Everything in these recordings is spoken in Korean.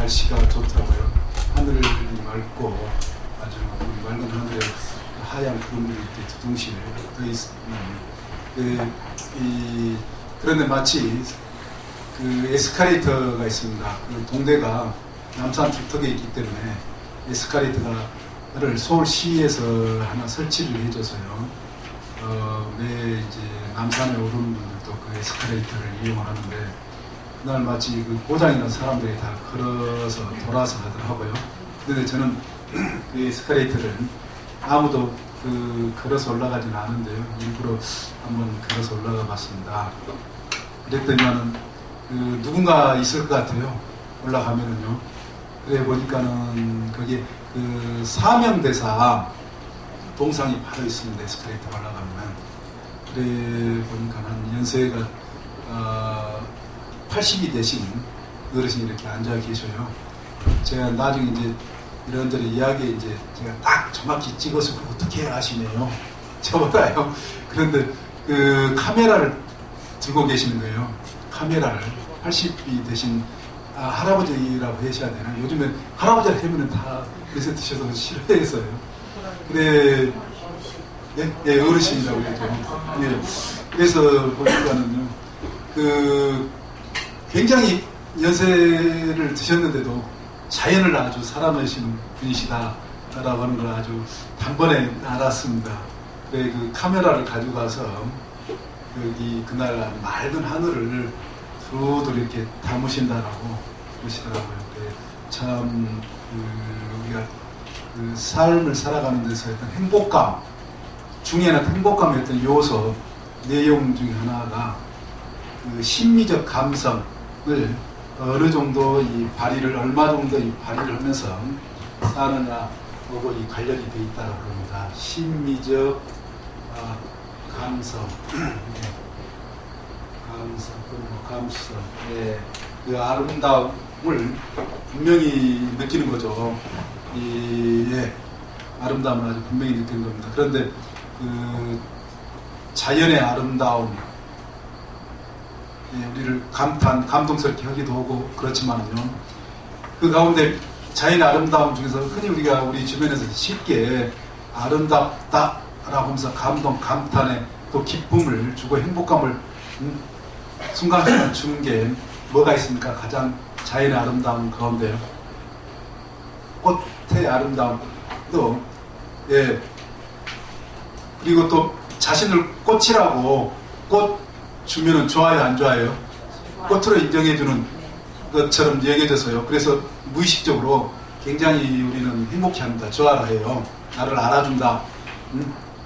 날씨가 좋더라고요. 하늘이 맑고 아주 맑은 하늘에 하얀 구름들이 이렇게 두둥실 떠 있는 그런데 마치 그 에스컬레이터가 있습니다. 그 동대가 남산 주택에 있기 때문에 에스컬레이터를 서울시에서 하나 설치를 해줘서요. 매 이제 남산에 오르는 분들도 그 에스컬레이터를 이용하는데 그날 마치 그 고장이 난 사람들이 다 걸어서 돌아서 하더라고요. 근데 저는 그 에스컬레이터를 아무도 걸어서 올라가지는 않은데요. 일부러 한번 걸어서 올라가 봤습니다. 그랬더니만은 누군가 있을 것 같아요. 올라가면은요. 그래 보니까는 거기에 그 사명대사 동상이 바로 있습니다. 에스컬레이터 올라가면. 그래 보니까는 연세가 80이 되신 어르신이 이렇게 앉아 계셔요. 제가 나중에 이제 이런저런 이야기에 이제 제가 딱 정확히 찍어서 어떻게 아시네요. 저보다요. 그런데 그 카메라를 들고 계시는 거예요. 카메라를 80이 되신 할아버지라고 하셔야 되나? 요즘에 할아버지라 하면은 다 그래서 드셔서 싫어해서요. 그래, 예, 어르신이라고 그러죠. 예. 그래서 보니까는요, 굉장히 연세를 드셨는데도 자연을 아주 사랑하시는 분이시다라고 하는 걸 아주 단번에 알았습니다. 그래, 그 카메라를 가지고 가서 여기 그날 맑은 하늘을 두루 이렇게 담으신다라고 그러시더라고요. 그래, 참 우리가 그 삶을 살아가는 데서 어떤 행복감, 중요한 행복감의 어떤 요소 내용 중에 하나가 그 심리적 감성을 어느 정도 얼마 정도 발휘를 하면서 사느냐 하고 관련이 되어 있다고 합니다. 심리적 감성, 감성, 예, 그 아름다움을 분명히 느끼는 거죠. 예, 아름다움을 아주 분명히 느끼는 겁니다. 그런데 그 자연의 아름다움, 예, 우리를 감동스럽게 하기도 하고 그렇지만요. 그 가운데 자연의 아름다움 중에서 흔히 우리가 우리 주변에서 쉽게 아름답다라고 하면서 감동, 감탄에 또 기쁨을 주고 행복감을 순간순간 주는 게 뭐가 있습니까? 가장 자연의 아름다움 가운데요. 꽃의 아름다움도, 예. 그리고 또 자신을 꽃이라고 꽃 주면은 좋아요, 안 좋아요? 꽃으로 인정해주는 것처럼 얘기해줘서요. 그래서 무의식적으로 굉장히 우리는 행복해합니다. 좋아라 해요. 나를 알아준다.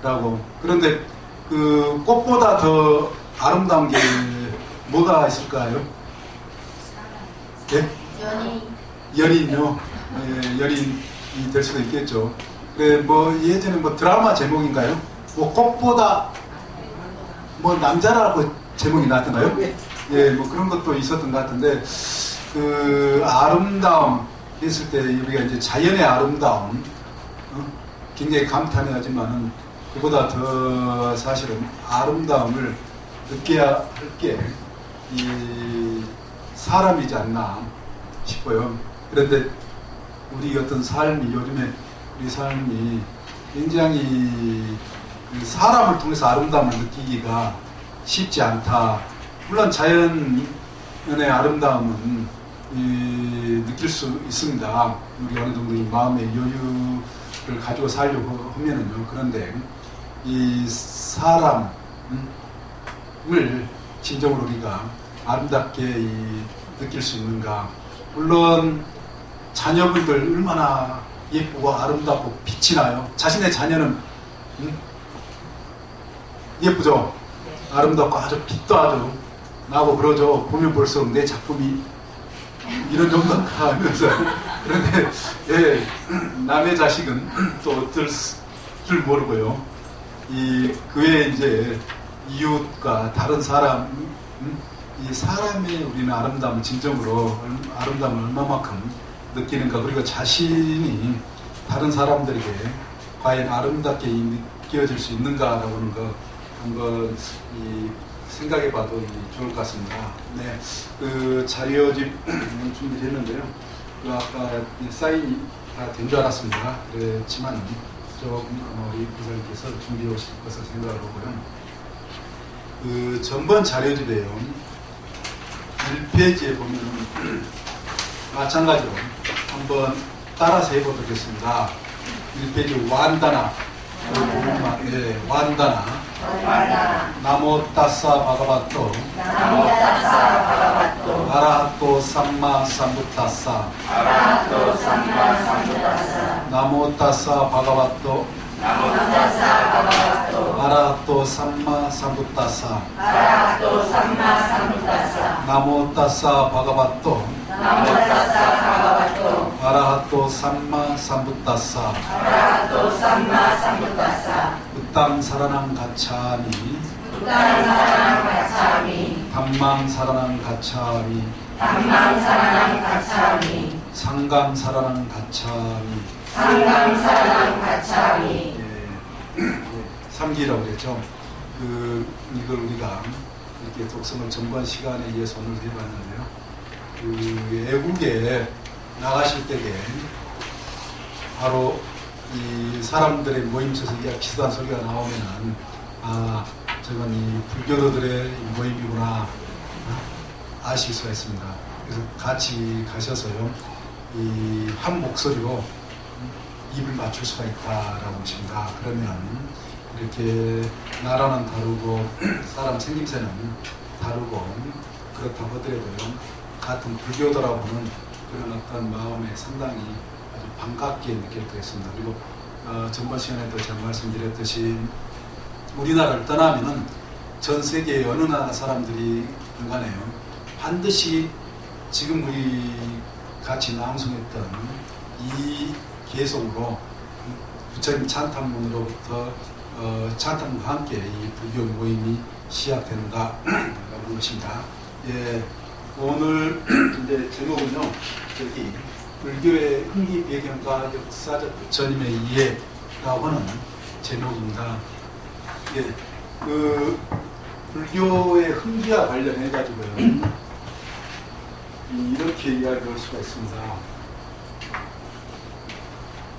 라고. 그런데 그 꽃보다 더 아름다운 게 뭐가 있을까요? 예? 연인요. 예, 연인이 될 수도 있겠죠. 그래, 뭐 예전에 뭐 드라마 제목인가요? 뭐 꽃보다 뭐 남자라고 제목이 나왔던가요? 예, 뭐 그런 것도 있었던 것 같은데, 그 아름다움 했을 때 우리가 이제 자연의 아름다움, 굉장히 감탄해 하지만은 그보다 더 사실은 아름다움을 느껴야 할 게 이 사람이지 않나 싶어요. 그런데 우리 어떤 삶이 요즘에 우리 삶이 굉장히 사람을 통해서 아름다움을 느끼기가 쉽지 않다. 물론 자연의 아름다움은 느낄 수 있습니다. 우리 어느 정도 이 마음의 여유를 가지고 살려고 하면은요. 그런데 이 사람을 진정으로 우리가 아름답게 느낄 수 있는가. 물론 자녀분들 얼마나 예쁘고 아름답고 빛이 나요. 자신의 자녀는 예쁘죠? 아름답고 아주 빛도 아주 나고 그러죠. 보면 볼수록 내 작품이 이런 정도인가 하면서 그런데 예, 남의 자식은 또 어떨 줄 모르고요. 그 외에 이제 이웃과 다른 사람, 이 사람의 우리는 아름다움을 진정으로 아름다움을 얼마만큼 느끼는가, 그리고 자신이 다른 사람들에게 과연 아름답게 느껴질 수 있는가라고 하는 거 한번 생각해봐도 좋을 것 같습니다. 네, 그 자료집 준비를 했는데요. 그 아까 사인이 다 된 줄 알았습니다. 그렇지만 조금 우리 부장님께서 준비해 오실 것을 생각을 하고요. 그 전번 자료집에요. 1페이지에 보면 마찬가지로 한번 따라서 해보도록 하겠습니다. 1페이지 완다나. 네, 완다나. 나모타사 바가바토. 아라하토 삼마 삼부타사. 나모타사 바가바토. 아라하토 삼마 삼부타사. 나모타사 바가바토. 아라하토 삼마 삼부타사. 부땅 사라낭 가차미. 담망 사라낭 가차미. 상강 사라낭 가차미. 삼기라고 그랬죠. 이걸 우리가 이렇게 독성을 전번 시간에 의해서 오늘 해봤는데요. 애국에 나가실 때에 바로 이 사람들의 모임에서 비슷한 소리가 나오면은 저건 이 불교도들의 모임이구나 아실 수가 있습니다. 그래서 같이 가셔서요, 이 한 목소리로 입을 맞출 수가 있다라고 하십니다. 그러면 이렇게 나라는 다르고 사람 생김새는 다르고 그렇다고 하더라도요, 같은 불교도라고는 그런 어떤 마음에 상당히 아주 반갑게 느껴지겠습니다. 그리고 전번 시간에도 제가 말씀드렸듯이 우리나라를 떠나면은 전 세계의 어느 나라 사람들이 간에요, 반드시 지금 우리 같이 낭송했던 이 계속으로 부처님 찬탄문으로부터 찬탄문과 함께 이 불교 모임이 시작된다라고 하는 것입니다. 예, 오늘 이제 제목은요, 저기 불교의 흥기 배경과 역사적 부처님의 이해라고 하는 제목입니다. 예, 그 불교의 흥기와 관련해 가지고요, 이렇게 이야기할 수가 있습니다.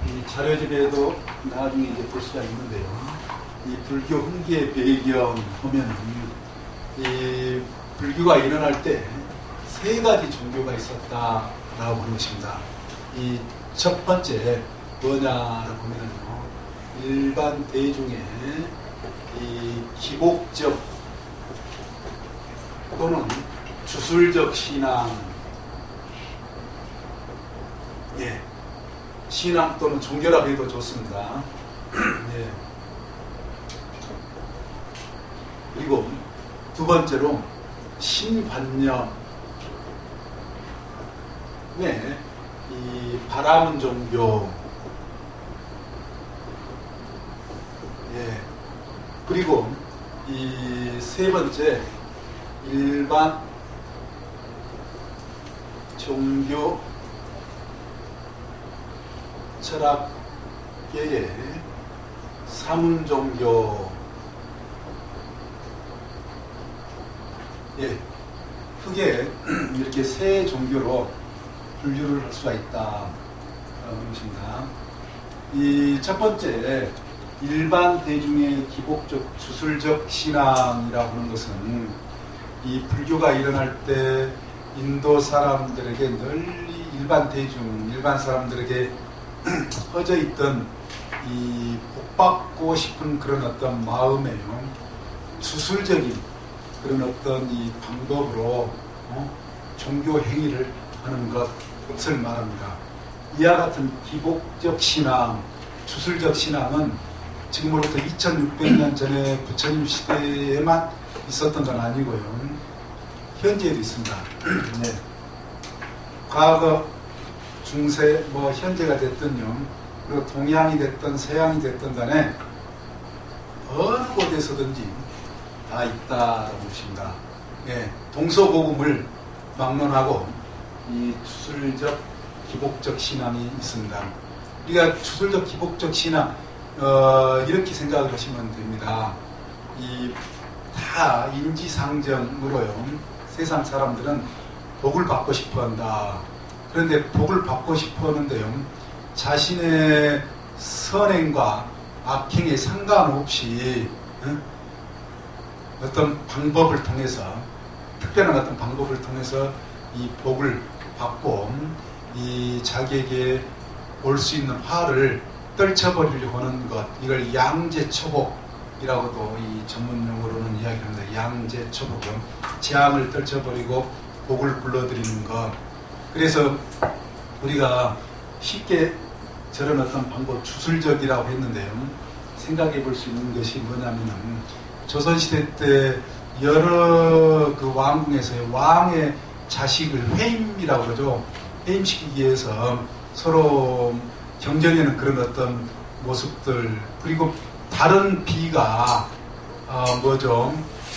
이 자료집에도 나중에 이제 볼 수가 있는데요. 이 불교 흥기의 배경 보면 이 불교가 일어날 때 세 가지 종교가 있었다라고 하는 것입니다. 이 첫 번째 뭐냐라고 보면요, 일반 대중의 이 기복적 또는 주술적 신앙, 예, 신앙 또는 종교라고 해도 좋습니다. 예. 그리고 두 번째로 신관념, 네, 이 바라문 종교, 예, 그리고 이 세 번째 일반 종교 철학계의 사문종교, 예, 크게 이렇게 세 종교로 분류를 할 수가 있다라는 것입니다. 이 첫 번째 일반 대중의 기복적 주술적 신앙이라고 하는 것은 이 불교가 일어날 때 인도 사람들에게 널리 일반 대중, 일반 사람들에게 퍼져 있던 이 복받고 싶은 그런 어떤 마음에요, 주술적인 그런 어떤 이 방법으로 종교 행위를 하는 것을 말합니다. 이와 같은 기복적 신앙, 주술적 신앙은 지금으로부터 2600년 전에 부처님 시대에만 있었던 건 아니고요, 현재에도 있습니다. 네. 과거 중세 뭐 현재가 됐든요, 그리고 동양이 됐든 서양이 됐든 간에 어느 곳에서든지 다 있다라고 보십니다. 예, 동서고금을 막론하고 이 주술적 기복적 신앙이 있습니다. 우리가 주술적 기복적 신앙 이렇게 생각을 하시면 됩니다. 이 다 인지상정으로요, 세상 사람들은 복을 받고 싶어 한다. 그런데 복을 받고 싶어 하는데요, 자신의 선행과 악행에 상관없이 어떤 방법을 통해서, 특별한 어떤 방법을 통해서 이 복을 받고 이 자기에게 올 수 있는 화를 떨쳐버리려고 하는 것, 이걸 양재초복이라고도 이 전문 용어로는 이야기합니다. 양재초복은 재앙을 떨쳐버리고 복을 불러들이는 것. 그래서 우리가 쉽게 저런 어떤 방법, 주술적이라고 했는데요, 생각해 볼 수 있는 것이 뭐냐면은, 조선시대 때 여러 그 왕궁에서의 왕의 자식을 회임이라고 그러죠. 회임시키기 위해서 서로 경쟁하는 그런 어떤 모습들, 그리고 다른 비가 뭐죠,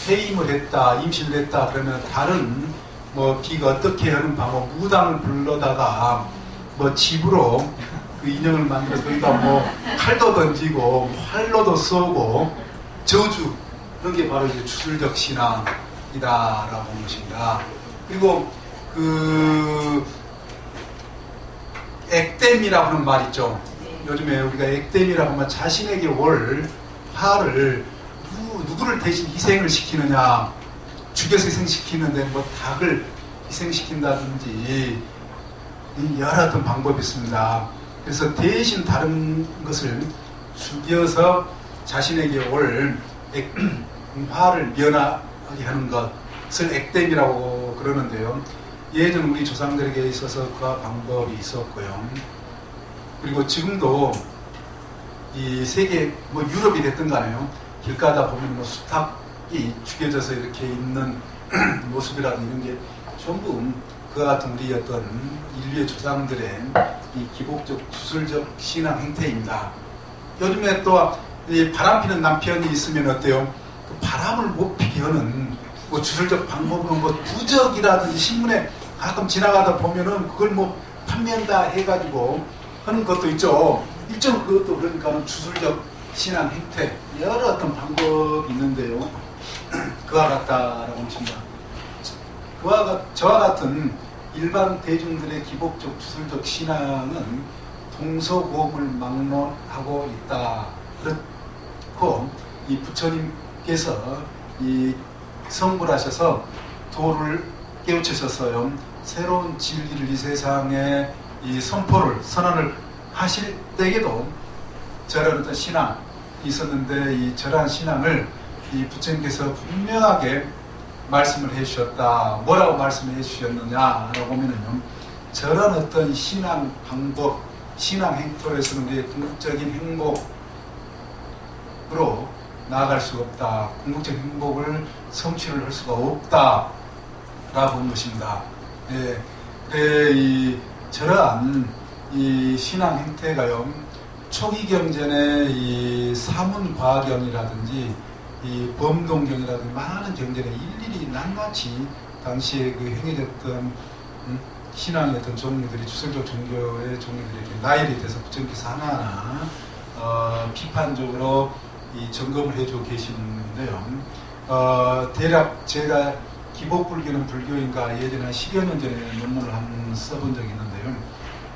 회임을 했다, 임신을 했다 그러면 다른 뭐 비가 어떻게 하는 방법, 무당을 불러다가 뭐 집으로 그 인형을 만들어서 거기다 뭐 칼도 던지고 활로도 쏘고 저주, 그런 게 바로 이제 주술적 신앙이다라고 하는 것입니다. 그리고 그 액땜이라고 하는 말 있죠. 요즘에 우리가 액땜이라고 하면 자신에게 올 화를 누구를 대신 희생을 시키느냐, 죽여서 희생시키는데 뭐 닭을 희생시킨다든지 여러 어떤 방법이 있습니다. 그래서 대신 다른 것을 죽여서 자신에게 올 화를 면하게 하는 것을 액땜이라고 그러는데요. 예전 우리 조상들에게 있어서 그 방법이 있었고요. 그리고 지금도 이 세계 뭐 유럽이 됐든 간에요, 길 가다 보면 뭐 수탉이 죽여져서 이렇게 있는 모습이라든 이런 게 전부 그와 같은 우리 어떤 인류의 조상들의 이 기복적 주술적 신앙 행태입니다. 요즘에 또 이 바람피는 남편이 있으면 어때요? 그 바람을 못 피게 하는 뭐 주술적 방법으로 뭐 부적이라든지 신문에 가끔 지나가다 보면은 그걸 뭐 판매한다 해가지고 하는 것도 있죠. 일정 그것도 그러니까는 주술적 신앙 행태, 여러 어떤 방법이 있는데요. 그와 같다라고 하십니다. 저와 같은 일반 대중들의 기복적 주술적 신앙은 동서고금을 막론하고 있다. 그렇고 이 부처님께서 이 성불하셔서 도를 깨우치셔서요, 새로운 진리를 이 세상에 이 선언을 하실 때에도 저런 어떤 신앙이 있었는데, 이 저러한 신앙을 이 부처님께서 분명하게 말씀을 해주셨다. 뭐라고 말씀을 해주셨느냐라고 하면요, 저런 어떤 신앙 방법, 신앙 행토에서는 우리의 궁극적인 행복으로 나아갈 수가 없다. 궁극적 행복을 성취를 할 수가 없다라고 한 것입니다. 예, 이 저러한 이 신앙 행태가요, 초기 경전의 이 사문과경이라든지 이 범동경이라든지 많은 경전에 일일이 낱낱이 당시에 그 행해졌던 신앙의 어떤 종류들이, 주술적 종교의 종류들이 이렇게 나열이 돼서 부처님께서 하나하나 비판적으로 이 점검을 해주고 계시는데요. 대략 제가 기복불교는 불교인가 예전에 한 10여 년 전에 논문을 한번 써본 적이 있는데요.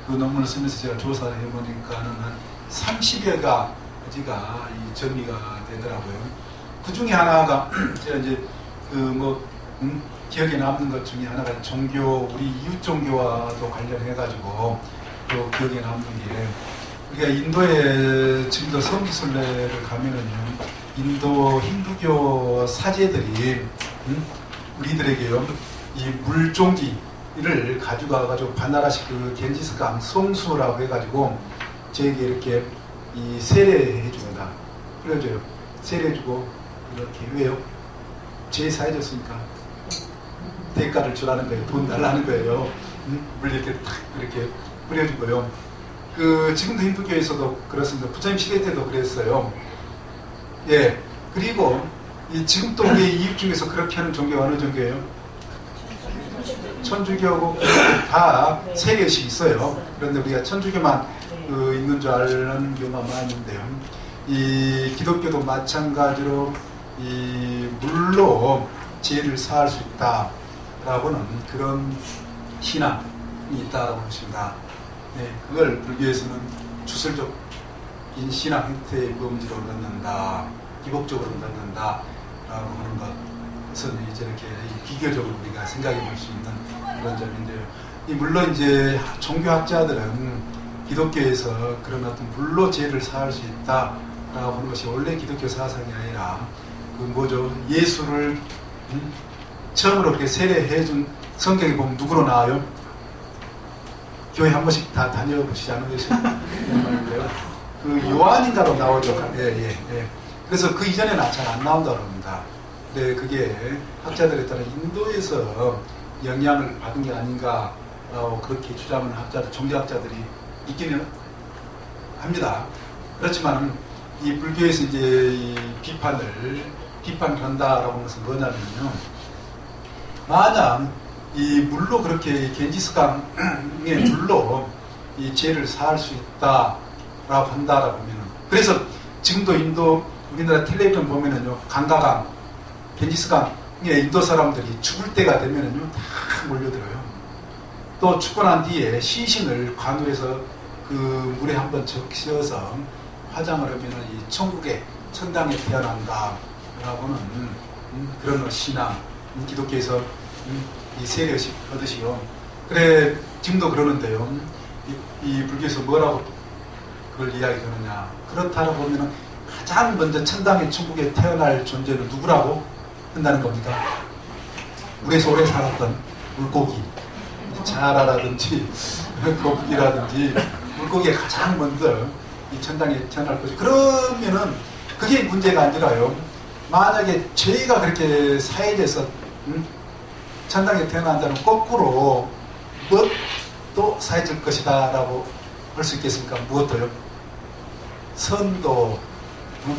그 논문을 쓰면서 제가 조사를 해보니까는 한 30여 가지가 이 정리가 되더라고요. 그 중에 하나가 제가 이제 기억에 남는 것 중에 하나가 우리 이웃 종교와도 관련해가지고 또 기억에 남는 게, 우리가 인도에 지금도 성지순례를 가면은요, 인도 힌두교 사제들이 우리들에게요, 이 물종기를 가져가가지고 바나라시 그 겐지스강 성수라고 해가지고 저에게 이렇게 이 세례해 줍니다. 그래줘요. 세례해주고 이렇게, 왜요? 죄 사해졌으니까 대가를 주라는 거예요. 돈 달라는 거예요. 물 이렇게 탁 이렇게 뿌려주고요. 지금도 힌두교에서도 그렇습니다. 부처님 시대 때도 그랬어요. 예. 그리고 지금 또 우리 이익 중에서 그렇게 하는 종교가 어느 종교예요? 천주교고 다 세계식 있어요. 그런데 우리가 천주교만 있는 줄 아는 경우가 많이 있는데요. 이 기독교도 마찬가지로 이 물로 죄를 사할 수 있다라고는 그런 신앙이 있다라고 하십니다. 네, 그걸 불교에서는 주설적인 신앙 형태의 범주로 넣는다, 기복적으로 넣는다라고 하는 것은 이제 이렇게 비교적으로 우리가 생각해 볼 수 있는 그런 점인데요. 물론 이제 종교학자들은 기독교에서 그런 어떤 물로 죄를 사할 수 있다라고 하는 것이 원래 기독교 사상이 아니라 예수를 처음으로 그렇게 세례해준 성경에 보면 누구로 나와요? 교회 한 번씩 다 다녀보시지 않으셨나요? 요한인가로 나오죠. 예. 그래서 그 이전에는 잘 안 나온다고 합니다. 근데 그게 학자들에 따라 인도에서 영향을 받은 게 아닌가라고 그렇게 주장하는 종교학자들이 있기는 합니다. 그렇지만 이 불교에서 이제 이 비판을 한다라고 하는 것은 뭐냐면요. 만약 이 물로 그렇게 겐지스강의 물로 이 죄를 사할 수 있다라고 한다라고 하면은, 그래서 지금도 우리나라 텔레비전 보면은요, 강가강, 겐지스강에 인도 사람들이 죽을 때가 되면은요, 다 몰려들어요. 또 죽고 난 뒤에 시신을 관울에서 그 물에 한번 적셔서 화장을 하면은 이 천당에 태어난다라고는 그런 신앙, 기독교에서 이 세례식 하듯이요. 그래, 지금도 그러는데요. 이 불교에서 뭐라고 그걸 이야기하느냐. 그렇다고 보면은 가장 먼저 천당의 천국에 태어날 존재는 누구라고 한다는 겁니까? 물에서 오래 살았던 물고기, 자라라든지 거북이라든지 물고기가 가장 먼저 이 천당에 태어날 거죠. 그러면은 그게 문제가 아니라요. 만약에 죄가 그렇게 사해져서 천당에 태어난다면 거꾸로 무엇도 사해질 것이다 라고 할 수 있겠습니까? 무엇도요? 선도,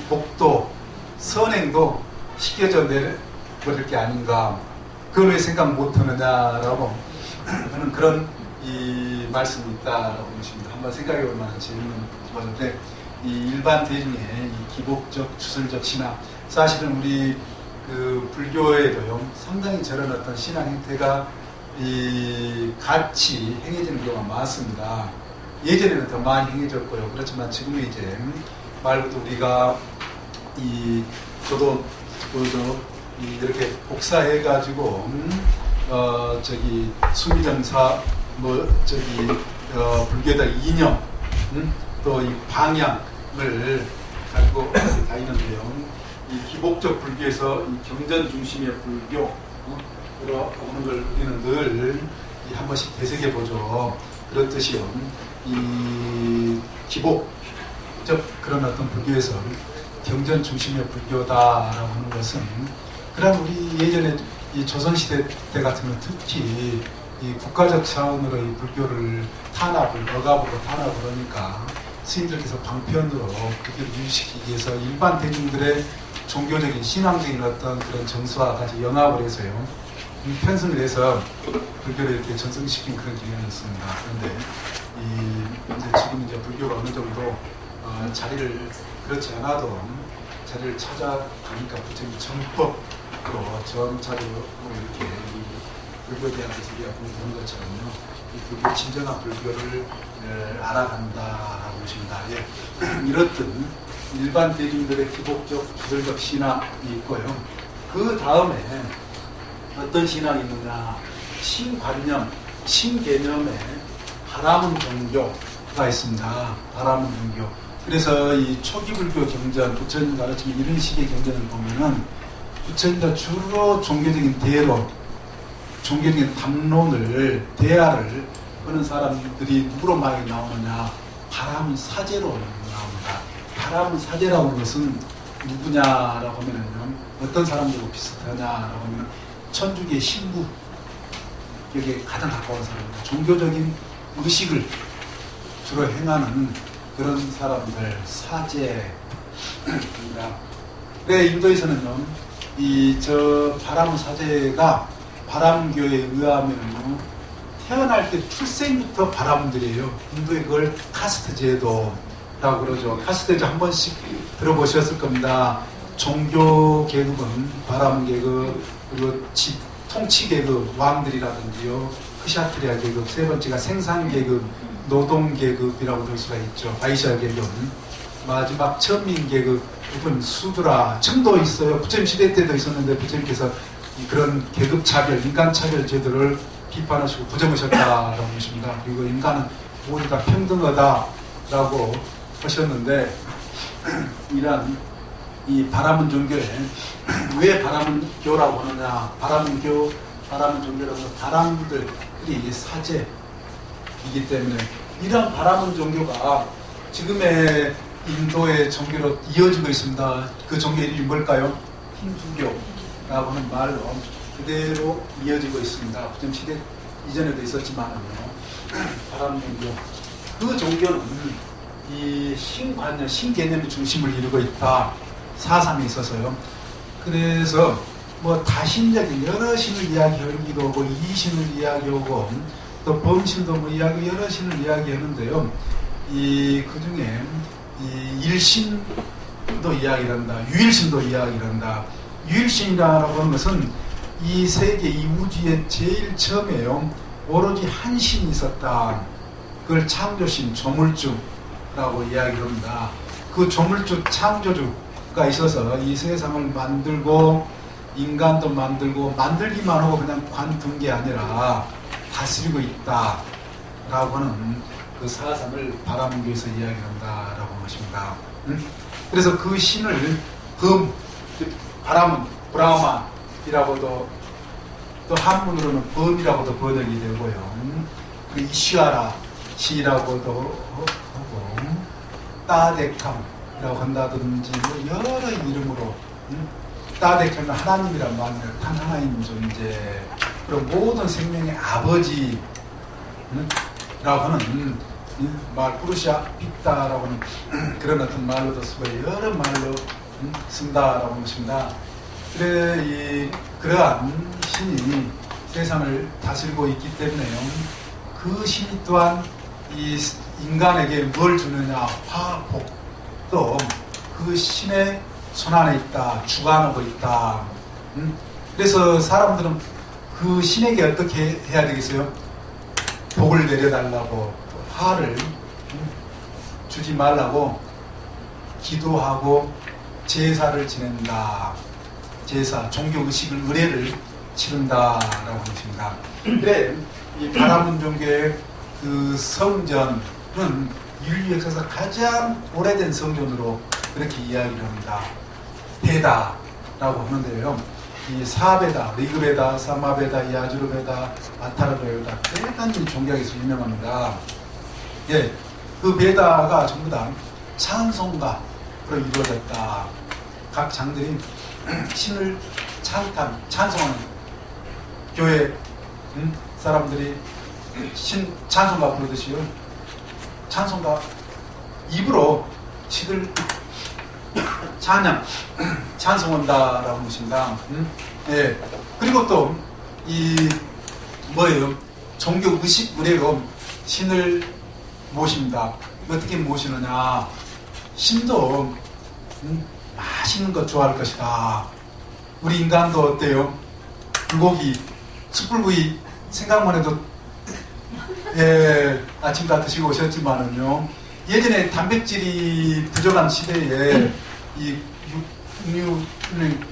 복도, 선행도 시켜져 내버릴 게 아닌가. 그걸 왜 생각 못하느냐라고 하는 그런 이 말씀이 있다라고 보십니다. 한번 생각해 볼 만한 재밌는 거인데, 이 일반 대중의 이 기복적, 주설적 신앙, 사실은 우리 불교에도요, 상당히 저런 어떤 신앙 형태가 같이 행해지는 경우가 많습니다. 예전에는 더 많이 행해졌고요. 그렇지만 지금은 이제 말 그대로 우리가 저도 이렇게 복사해가지고 수미정사 불교에다 이념 또 이 방향을 가지고 다니는데요. 이 기복적 불교에서 이 경전 중심의 불교 하는 걸 우리는 늘 한 번씩 되새겨 보죠. 그렇듯이요. 이 기복적 그런 어떤 불교에서 경전 중심의 불교다라고 하는 것은, 그럼 우리 예전에 이 조선시대 때 같으면 특히 이 국가적 차원으로 이 불교를 억압으로 탄압을 하니까 스님들께서 방편으로 불교를 유지시키기 위해서 일반 대중들의 종교적인 신앙적인 어떤 그런 정서와 같이 영합을 해서요, 편성을 해서 불교를 이렇게 전승시킨 그런 경향이 있습니다. 그런데 지금 이제 불교가 어느 정도 자리를, 그렇지 않아도 자리를 찾아가니까 부처님이 정법으로 점차로 이렇게 이 불교에 대한 것을 우리가 공부하는 것처럼요, 이 불교, 진정한 불교를 알아간다라고 보십니다. 예. 이렇듯 일반 대중들의 기복적, 주설적 신앙이 있고요. 그 다음에 어떤 신앙이 있느냐, 신관념, 신개념의 바라문 종교가 있습니다. 바라문 종교. 그래서 이 초기 불교 경전, 부처님 가르치는 이런 식의 경전을 보면은 부처님과 주로 종교적인 대로, 종교적인 담론을, 대화를 하는 사람들이 누구로 많이 나오느냐, 바라문 사제로 나옵니다. 바라문 사제라고 하는 것은 누구냐라고 하면은 어떤 사람들하고 비슷하냐라고 하면 천주교의 신부, 여기에 가장 가까운 사람입니다. 종교적인 의식을 주로 행하는 그런 사람들, 사제입니다. 네, 인도에서는요, 저 바람 사제가 바람교에 의하면요, 태어날 때 출생부터 바람들이에요. 인도에 그걸 카스트 제도라고 그러죠. 카스트 제도 한 번씩 들어보셨을 겁니다. 종교 계급은 바람 계급, 그리고 통치 계급, 왕들이라든지요, 크샤트리아 계급, 세 번째가 생산 계급, 노동 계급이라고 볼 수가 있죠. 바이샤 계급, 마지막 천민 계급, 이건 수드라, 층도 있어요. 부처님 시대 때도 있었는데 부처님께서 그런 계급 차별, 인간 차별 제도를 비판하시고 부정하셨다라고 하십니다. 그리고 인간은 모두 다 평등하다라고 하셨는데, 이런 이 바라문 종교에 왜 바라문 교라고 하느냐? 바라문 종교라고 하는 바람들이 사제이기 때문에, 이런 바라문 종교가 지금의 인도의 종교로 이어지고 있습니다. 그 종교 이름이 뭘까요? 힌두교라고 하는 말로 그대로 이어지고 있습니다. 좀 시대 이전에도 있었지만은요, 바라문 종교. 그 종교는 이 신관념, 신개념의 중심을 이루고 있다. 사상에 있어서요. 그래서 뭐 다신적인 여러 신을 이야기하기도 하고, 이신을 이야기하고, 또 범신도 뭐 이야기, 여러 신을 이야기하는데요. 그 중에 일신도 이야기를 한다. 유일신도 이야기를 한다. 유일신이라고 하는 것은 이 세계, 이 우주에 제일 처음에요, 오로지 한 신이 있었다. 그걸 창조신, 조물주라고 이야기를 합니다. 그 조물주, 창조주가 있어서 이 세상을 만들고, 인간도 만들고, 만들기만 하고 그냥 관둔 게 아니라 다스리고 있다라고 하는 그 사상을 바라문교에서 이야기한다라고 하는 것입니다. 그래서 그 신을 바라문, 브라만이라고도, 또 한문으로는 범이라고도 번역이 되고요. 그 이시아라 시라고도 하고, 따데캄이라고 한다든지 뭐 여러 이름으로, 따데캄은 하나님이란 말이에요. 단 하나님 존재, 그리고 모든 생명의 아버지 라고 하는 말, 부르샤 빅다라고 하는 그런 어떤 말로도 쓰고 여러 말로 쓴다라고 하는 것입니다. 그래, 그러한 신이 세상을 다스리고 있기 때문에요, 그 신이 또한 이 인간에게 뭘 주느냐? 화복. 또 그 신의 손안에 있다, 주관하고 있다. 그래서 사람들은 그 신에게 어떻게 해야 되겠어요? 복을 내려달라고, 화를 주지 말라고 기도하고 제사를 지낸다. 제사, 종교 의식을, 의례를 치른다라고 하는 것입니다. 그래, 이 바라문 종교의 그 성전은 인류 역사에서 가장 오래된 성전으로 그렇게 이야기를 합니다. 베다라고 하는데요, 이 사베다, 리그베다, 사마베다, 야주르베다, 아타르베다, 대단히 종교에서 유명합니다. 예, 그 베다가 전부 다 찬송가로 이루어졌다. 각 장들이 신을 찬송하는, 교회 사람들이 찬송가 부르듯이요, 찬송가 입으로 신을 찬송한다라고 하는 것입니다. 예. 그리고 또 뭐예요? 종교 의식 의례로 신을 모십니다. 어떻게 모시느냐? 신도 맛있는 것 좋아할 것이다. 우리 인간도 어때요? 불고기, 숯불구이 생각만 해도, 예, 아침 다 드시고 오셨지만은요, 예전에 단백질이 부족한 시대에 이 육류는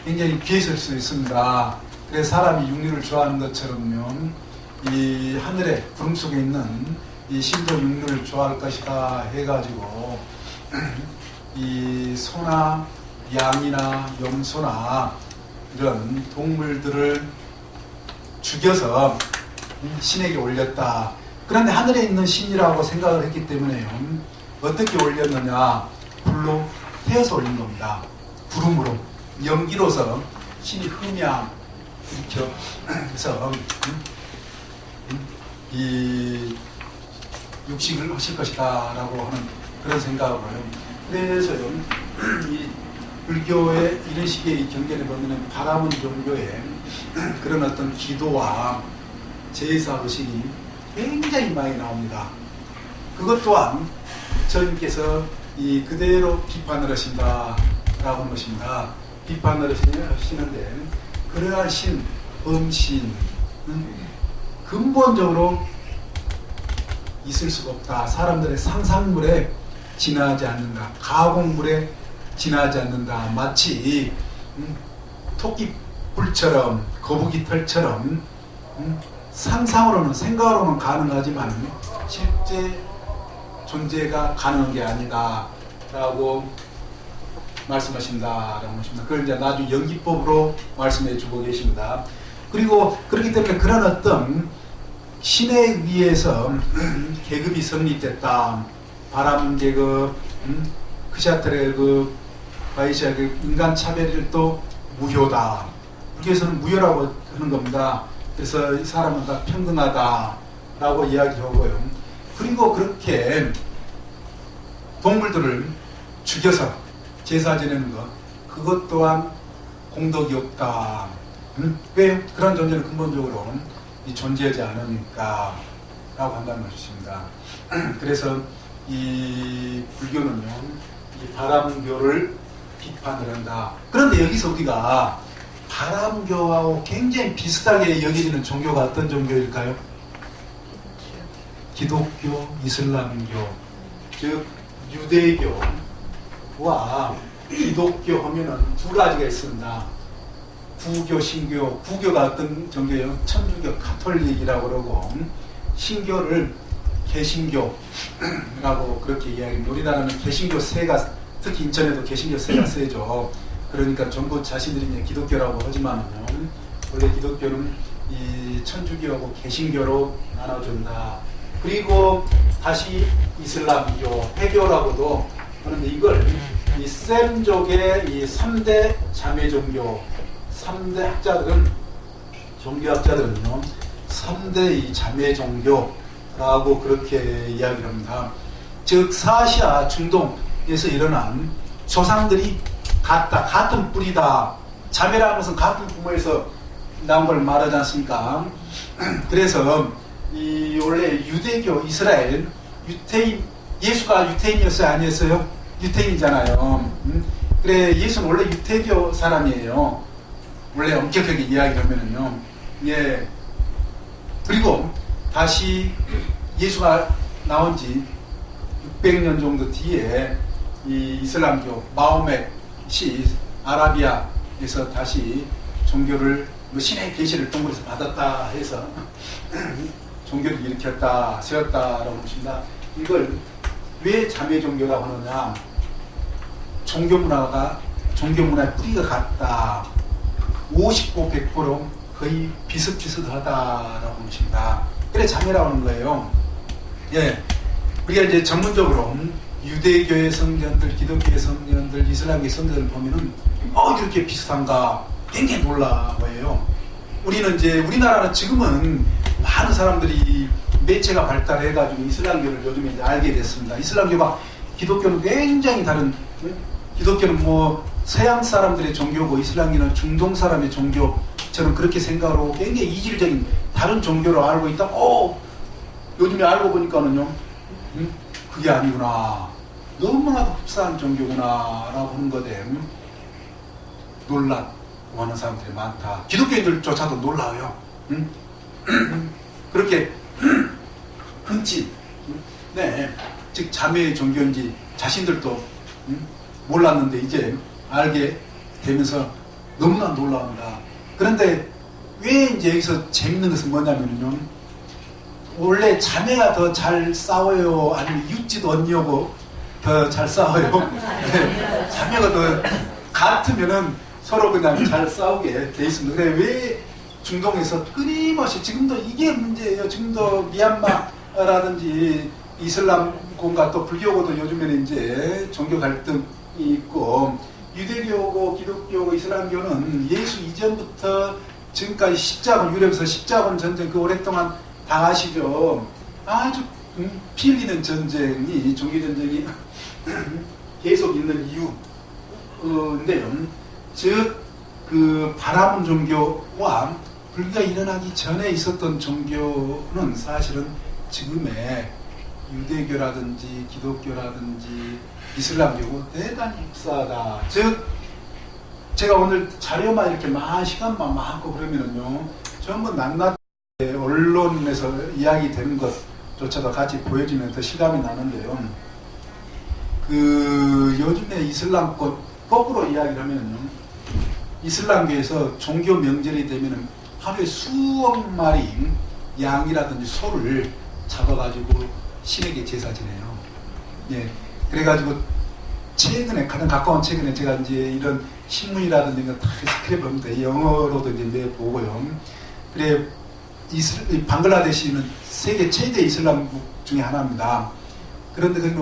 굉장히 귀했을 수 있습니다. 그래서 사람이 육류를 좋아하는 것처럼요, 이 하늘의 구름 속에 있는 이 신도 육류를 좋아할 것이다 해가지고 이 소나 양이나 염소나 이런 동물들을 죽여서 신에게 올렸다. 그런데 하늘에 있는 신이라고 생각을 했기 때문에요, 어떻게 올렸느냐? 불로 태워서 올린 겁니다. 구름으로, 연기로서 신이 흠양 일으켜. 그래서 육식을 하실 것이다 라고 하는 그런 생각을 해요. 그래서요, 이 불교의 이런 식의 이 경전에 보면 바라문 종교의 그런 어떤 기도와 제사 의식이 굉장히 많이 나옵니다. 그것 또한 저님께서 이 그대로 비판을 하신다라고 하는 것입니다. 비판을 하시는데 그러하신 음신 근본적으로 있을 수가 없다. 사람들의 상상물에 지나지 않는다. 가공물에 지나지 않는다. 마치 토끼뿔처럼 거북이 털처럼 상상으로는 생각으로는 가능하지만 실제 존재가 가능한 게 아니다 라고 말씀하신다라고 하십니다. 그걸 이제 나중에 연기법으로 말씀해 주고 계십니다. 그리고 그렇기 때문에 그런 어떤 신에 의해서 계급이 성립됐다. 바람 계급, 크샤트레 그 바이샤 그 인간 차별도 무효다. 불교에서는 무효라고 하는 겁니다. 그래서 이 사람은 다 평등하다라고 이야기하고요. 그리고 그렇게 동물들을 죽여서 제사 지내는 것, 그것 또한 공덕이 없다. 왜? 그런 존재는 근본적으로 존재하지 않으니까 라고 한다는 것입니다. 그래서 이 불교는요, 이 바람교를 비판을 한다. 그런데 여기서 우리가 바람교하고 굉장히 비슷하게 여겨지는 종교가 어떤 종교일까요? 기독교, 이슬람교, 즉 유대교와 기독교 하면은 두 가지가 있습니다. 구교, 신교. 구교가 어떤 종교예요? 천주교, 가톨릭이라고 그러고, 신교를 개신교라고 그렇게 이야기합니다. 우리나라는 개신교세가, 특히 인천에도 개신교세가 세죠. 그러니까 전부 자신들이 이제 기독교라고 하지만요, 원래 기독교는 이 천주교하고 개신교로 나눠준다. 그리고 다시 이슬람교, 회교라고도 하는데, 이걸 이 셈족의 이 3대 자매 종교, 3대 학자들은, 종교학자들은요, 3대 이 자매 종교라고 그렇게 이야기를 합니다. 즉, 사시아 중동에서 일어난 조상들이 같다, 같은 뿌리다. 자매라는 것은 같은 부모에서 나온 걸 말하지 않습니까? 그래서 이 원래 유대교, 이스라엘, 유태인, 예수가 유태인이었어요? 아니었어요? 유태인이잖아요. 그래, 예수는 원래 유태교 사람이에요. 원래 엄격하게 이야기를 하면은요. 예. 그리고 다시 예수가 나온 지 600년 정도 뒤에 이 이슬람교, 마호멧이 아라비아에서 다시 종교를, 신의 계시를 동굴에서 받았다 해서 종교를 일으켰다, 세웠다라고 하십니다. 이걸 왜 자매 종교라고 하느냐? 종교 문화의 뿌리가 같다. 50% 100% 거의 비슷비슷하다라고 하십니다. 그래 자매라고 하는 거예요. 예, 우리가 이제 전문적으로 유대교의 성전들, 기독교의 성전들, 이슬람교의 성전을 보면은 이렇게 비슷한가 굉장히 놀라워요. 우리는 이제 우리나라는 지금은 많은 사람들이 매체가 발달해가지고 이슬람교를 요즘에 이제 알게 됐습니다. 이슬람교가 기독교는 굉장히 다른, 기독교는 뭐 서양 사람들의 종교고 이슬람교는 중동 사람의 종교, 저는 그렇게 생각하고 굉장히 이질적인 다른 종교로 알고 있다. 요즘에 알고 보니까는요, 그게 아니구나. 너무나도 흡사한 종교구나 라고 하는 것에 놀라고 하는 사람들이 많다. 기독교인들조차도 놀라워요. 그렇게 흔치, 네, 즉 자매의 종교인지 자신들도 몰랐는데 이제 알게 되면서 너무나 놀라운다. 그런데 왜 이제 여기서 재밌는 것은 뭐냐면요, 원래 자매가 더 잘 싸워요? 아니면 육지도 언니하고 더 잘 싸워요? 네, 자매가 더 같으면은 서로 그냥 잘 싸우게 돼 있습니다. 그래, 왜 중동에서 끊임없이, 지금도 이게 문제예요. 지금도 미얀마라든지 이슬람고가 또 불교고도 요즘에는 이제 종교 갈등이 있고, 유대교고 기독교고 이슬람교는 예수 이전부터 지금까지 십자군, 유럽에서 십자군 전쟁 그 오랫동안 다 아시죠? 아주 피 흘리는 전쟁이, 종교전쟁이 계속 있는 이유인데요. 즉, 그 바라본 종교와 불교가 일어나기 전에 있었던 종교는 사실은 지금의 유대교라든지 기독교라든지 이슬람교고 대단히 흡사하다. 즉, 제가 오늘 자료만 이렇게 시간만 많고 그러면은요, 전부 낱낱이 언론에서 이야기되는 것조차도 같이 보여주면 더 실감이 나는데요. 그 요즘에 이슬람권 거꾸로 이야기를 하면은요, 이슬람교에서 종교 명절이 되면은 하루에 수억 마리 양이라든지 소를 잡아가지고 신에게 제사 지내요. 예, 그래가지고 최근에 가장 가까운 최근에 제가 이제 이런 신문이라든지 이런 다 스크랩합니다. 영어로도 이제 매 보고요. 그래 방글라데시는 세계 최대 이슬람국 중에 하나입니다. 그런데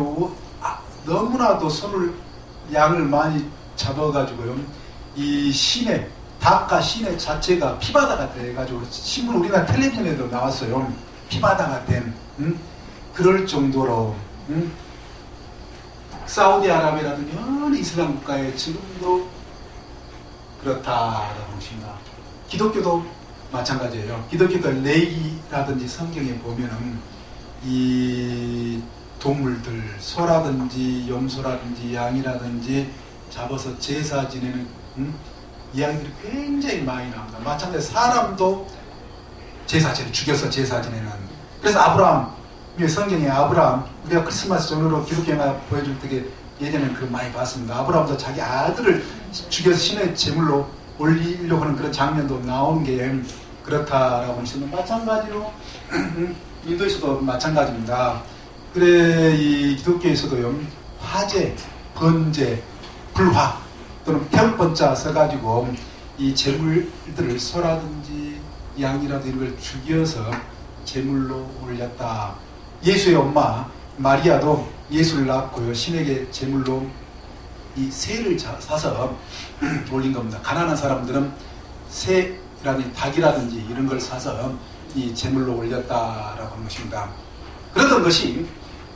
너무나도 소를 양을 많이 잡아가지고요. 이 시내 닭과 시내 자체가 피바다가 돼가지고 신문 우리나라 텔레비전에도 나왔어요. 피바다가 된 그럴 정도로 사우디아라비아라든지 여러 이슬람 국가에 지금도 그렇다라고 보십니다. 기독교도 마찬가지예요. 기독교도 레이기라든지 성경에 보면은 이 동물들, 소라든지 염소라든지 양이라든지 잡아서 제사 지내는 이야기들이 굉장히 많이 나옵니다. 마찬가지로 사람도 죽여서 제사 지내는. 그래서 아브라함, 성경에 아브라함, 우리가 크리스마스 전후로 기독교나 보여줄 때 예전에 그 많이 봤습니다. 아브라함도 자기 아들을 죽여서 신의 제물로 올리려고 하는 그런 장면도 나오는 게 그렇다라고 하시는. 마찬가지로 인도에서도 마찬가지입니다. 그래 이 기독교에서도요, 화재, 번제, 불화 또는 태울번자 써가지고 이 제물들을 소라든지 양이라든지 이런 걸 죽여서 제물로 올렸다. 예수의 엄마 마리아도 예수를 낳고요, 신에게 제물로 이 새를 사서 올린 겁니다. 가난한 사람들은 새라든지 닭이라든지 이런 걸 사서 이 제물로 올렸다라고 하는 것입니다. 그러던 것이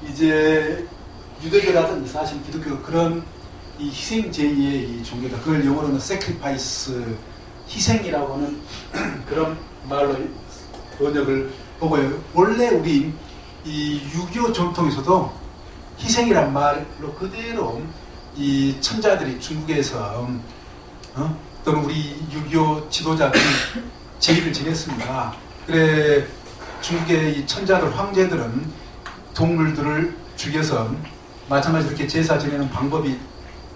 이제 유대교라든지 사실 기독교 그런 이 희생 제의의 이 종교다. 그걸 영어로는 sacrifice, 희생이라고 하는 그런 말로 번역을 보고요. 원래 우리 이 유교 전통에서도 희생이란 말로 그대로 이 천자들이 중국에서 또는 우리 유교 지도자들이 제의를 지냈습니다. 그래 중국의 이 천자들, 황제들은 동물들을 죽여서 마찬가지로 이렇게 제사 지내는 방법이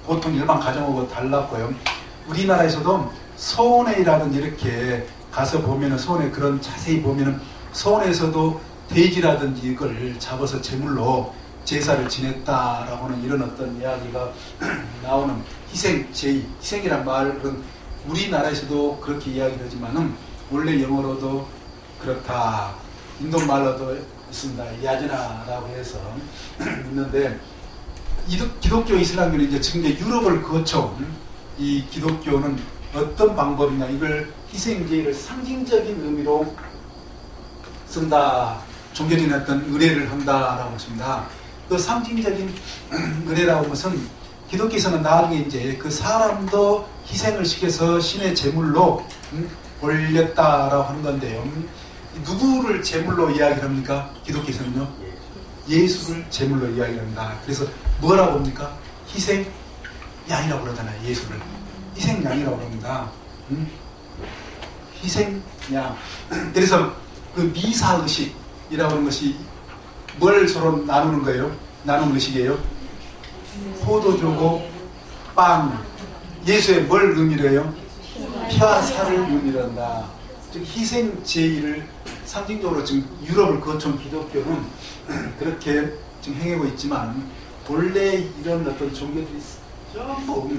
보통 일반 가정하고 달랐고요. 우리나라에서도 서원회라든지 이렇게 가서 보면은 서원회 그런 자세히 보면은 서원에서도 돼지라든지 이걸 잡아서 제물로 제사를 지냈다라고 하는 이런 어떤 이야기가 나오는 희생 제의, 희생이란 말은 우리나라에서도 그렇게 이야기를 하지만은 원래 영어로도 그렇다. 인도 말로도 있습니다. 야지나라고 해서 있는데 기독교 이슬람교는 이제 지금 유럽을 거쳐 이 기독교는 어떤 방법이냐, 이걸 희생제의를 상징적인 의미로 쓴다. 종교적인 어떤 의례를 한다라고 했습니다. 그 상징적인 의례라고 하는 것은 기독교에서는 나중에 이제 그 사람도 희생을 시켜서 신의 제물로 올렸다라고 하는 건데요. 누구를 제물로 이야기를 합니까? 기독교에서는요. 예수를 제물로 이야기를 합니다. 그래서 뭐라고 합니까? 희생양이라고 그러잖아요. 예수를. 희생양이라고 합니다. 희생양. 그래서 그 미사의식이라고 하는 것이 뭘 서로 나누는 거예요? 나누는 의식이에요? 포도주고 빵. 예수의 뭘 의미를 해요? 피와 살을 의미를 한다. 즉 희생 제의를 상징적으로 지금 유럽을 거쳐온 기독교는 그렇게 지금 행하고 있지만 원래 이런 어떤 종교들이 전부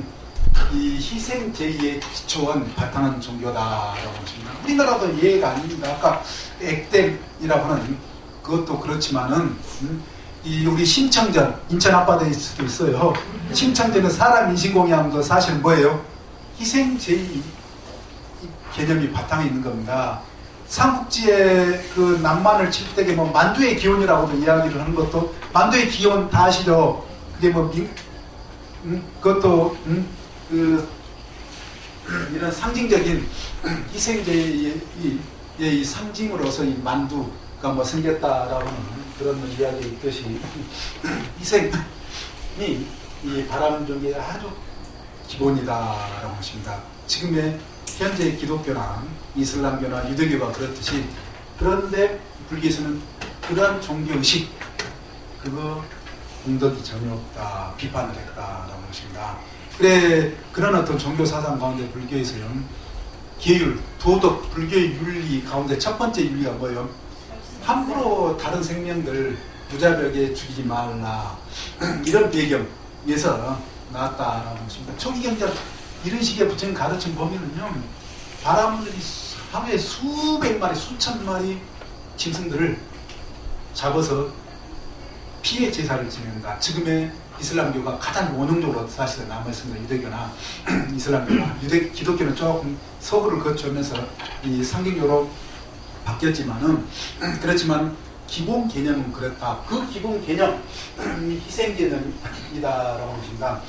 이 희생 제의에 기초한 바탕한 종교다라고 하십니다. 우리나라도 예가 아닙니다. 아까 액땜이라고 하는 그것도 그렇지만은 이 우리 심청전, 인천 앞바다에 있을 수도 있어요. 심청전은 사람 인신공양도 사실 뭐예요? 희생 제의 개념이 바탕에 있는 겁니다. 삼국지의 그 남만을 칠 때게 뭐 만두의 기원이라고도 이야기를 하는 것도, 만두의 기원 다 아시죠? 그게 뭐 그것도 그 이런 상징적인 희생제의 이 상징으로서 이 만두가 뭐 생겼다라고 하는 그런 이야기가 있듯이 희생이 이 바람종교의 아주 기본이다라고 하십니다. 지금의 현재 기독교나 이슬람교나 유대교가 그렇듯이, 그런데 불교에서는 그러한 종교의식 그거 공덕이 전혀 없다, 비판을 했다라고 하십니다. 그래, 그런 어떤 종교 사상 가운데 불교에서는 계율, 도덕, 불교의 윤리 가운데 첫 번째 윤리가 뭐예요? 함부로 다른 생명들 무자벽에 죽이지 말라, 이런 배경에서 나왔다라고 하십니다. 초기 경전 이런 식의 부처님 가르침 보면은요, 바라문들이 하루에 수백 마리, 수천 마리 짐승들을 잡아서 피해 제사를 지낸다. 지금의 이슬람교가 가장 원형적으로 사실은 남아있습니다. 유대교나 이슬람교나 기독교는 조금 서구를 거쳐오면서 이 상경교로 바뀌었지만은, 그렇지만 기본 개념은 그렇다. 그 기본 개념, 희생 개념이다라고 하십니다.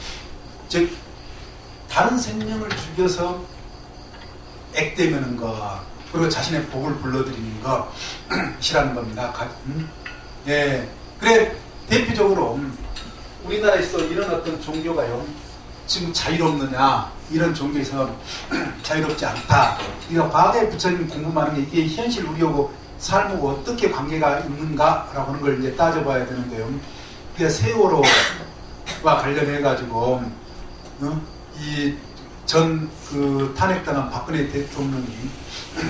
즉 다른 생명을 죽여서 액대면은 것, 그리고 자신의 복을 불러들이는 것이라는 겁니다. 예. 그래, 대표적으로 우리나라에서 이런 어떤 종교가요, 지금 자유롭느냐, 이런 종교에서 자유롭지 않다. 그러니까 과거에 부처님 공부하는 게 이게 현실 우리하고 삶하고 어떻게 관계가 있는가라고 하는 걸 이제 따져봐야 되는데요. 그러니까 세월호와 관련해가지고 이 전 그 탄핵당한 박근혜 대통령이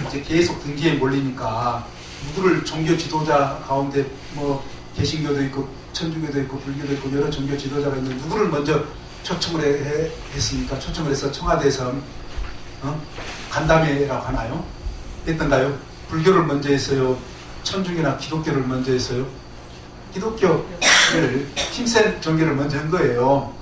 이제 계속 등기에 몰리니까 누구를 종교 지도자 가운데 뭐 개신교도 있고 천주교도 있고 불교도 있고 여러 종교 지도자가 있는데 누구를 먼저 초청을 했으니까, 초청을 해서 청와대에서 간담회라고 하나요? 했던가요? 불교를 먼저 했어요? 천주교나 기독교를 먼저 했어요? 기독교를, 힘센 종교를 먼저 한 거예요.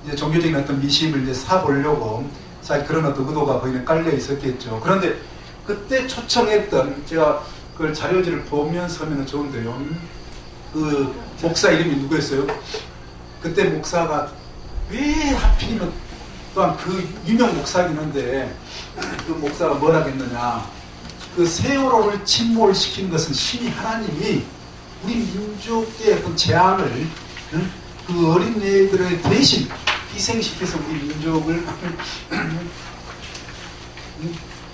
이제 종교적인 어떤 미심을 이제 사보려고 사실 그런 어떤 의도가 거기는 깔려 있었겠죠. 그런데 그때 초청했던, 제가 그걸 자료지를 보면서 하면 좋은데요. 그 목사 이름이 누구였어요? 그때 목사가 왜 하필이면, 또한 그 유명 목사긴 한데 그 목사가 뭐라 했느냐, 그 세월호를 침몰시킨 것은 신이 하나님이 우리 민족의 어떤 재앙을 그 어린애들의 대신 희생시켜서 우리 민족을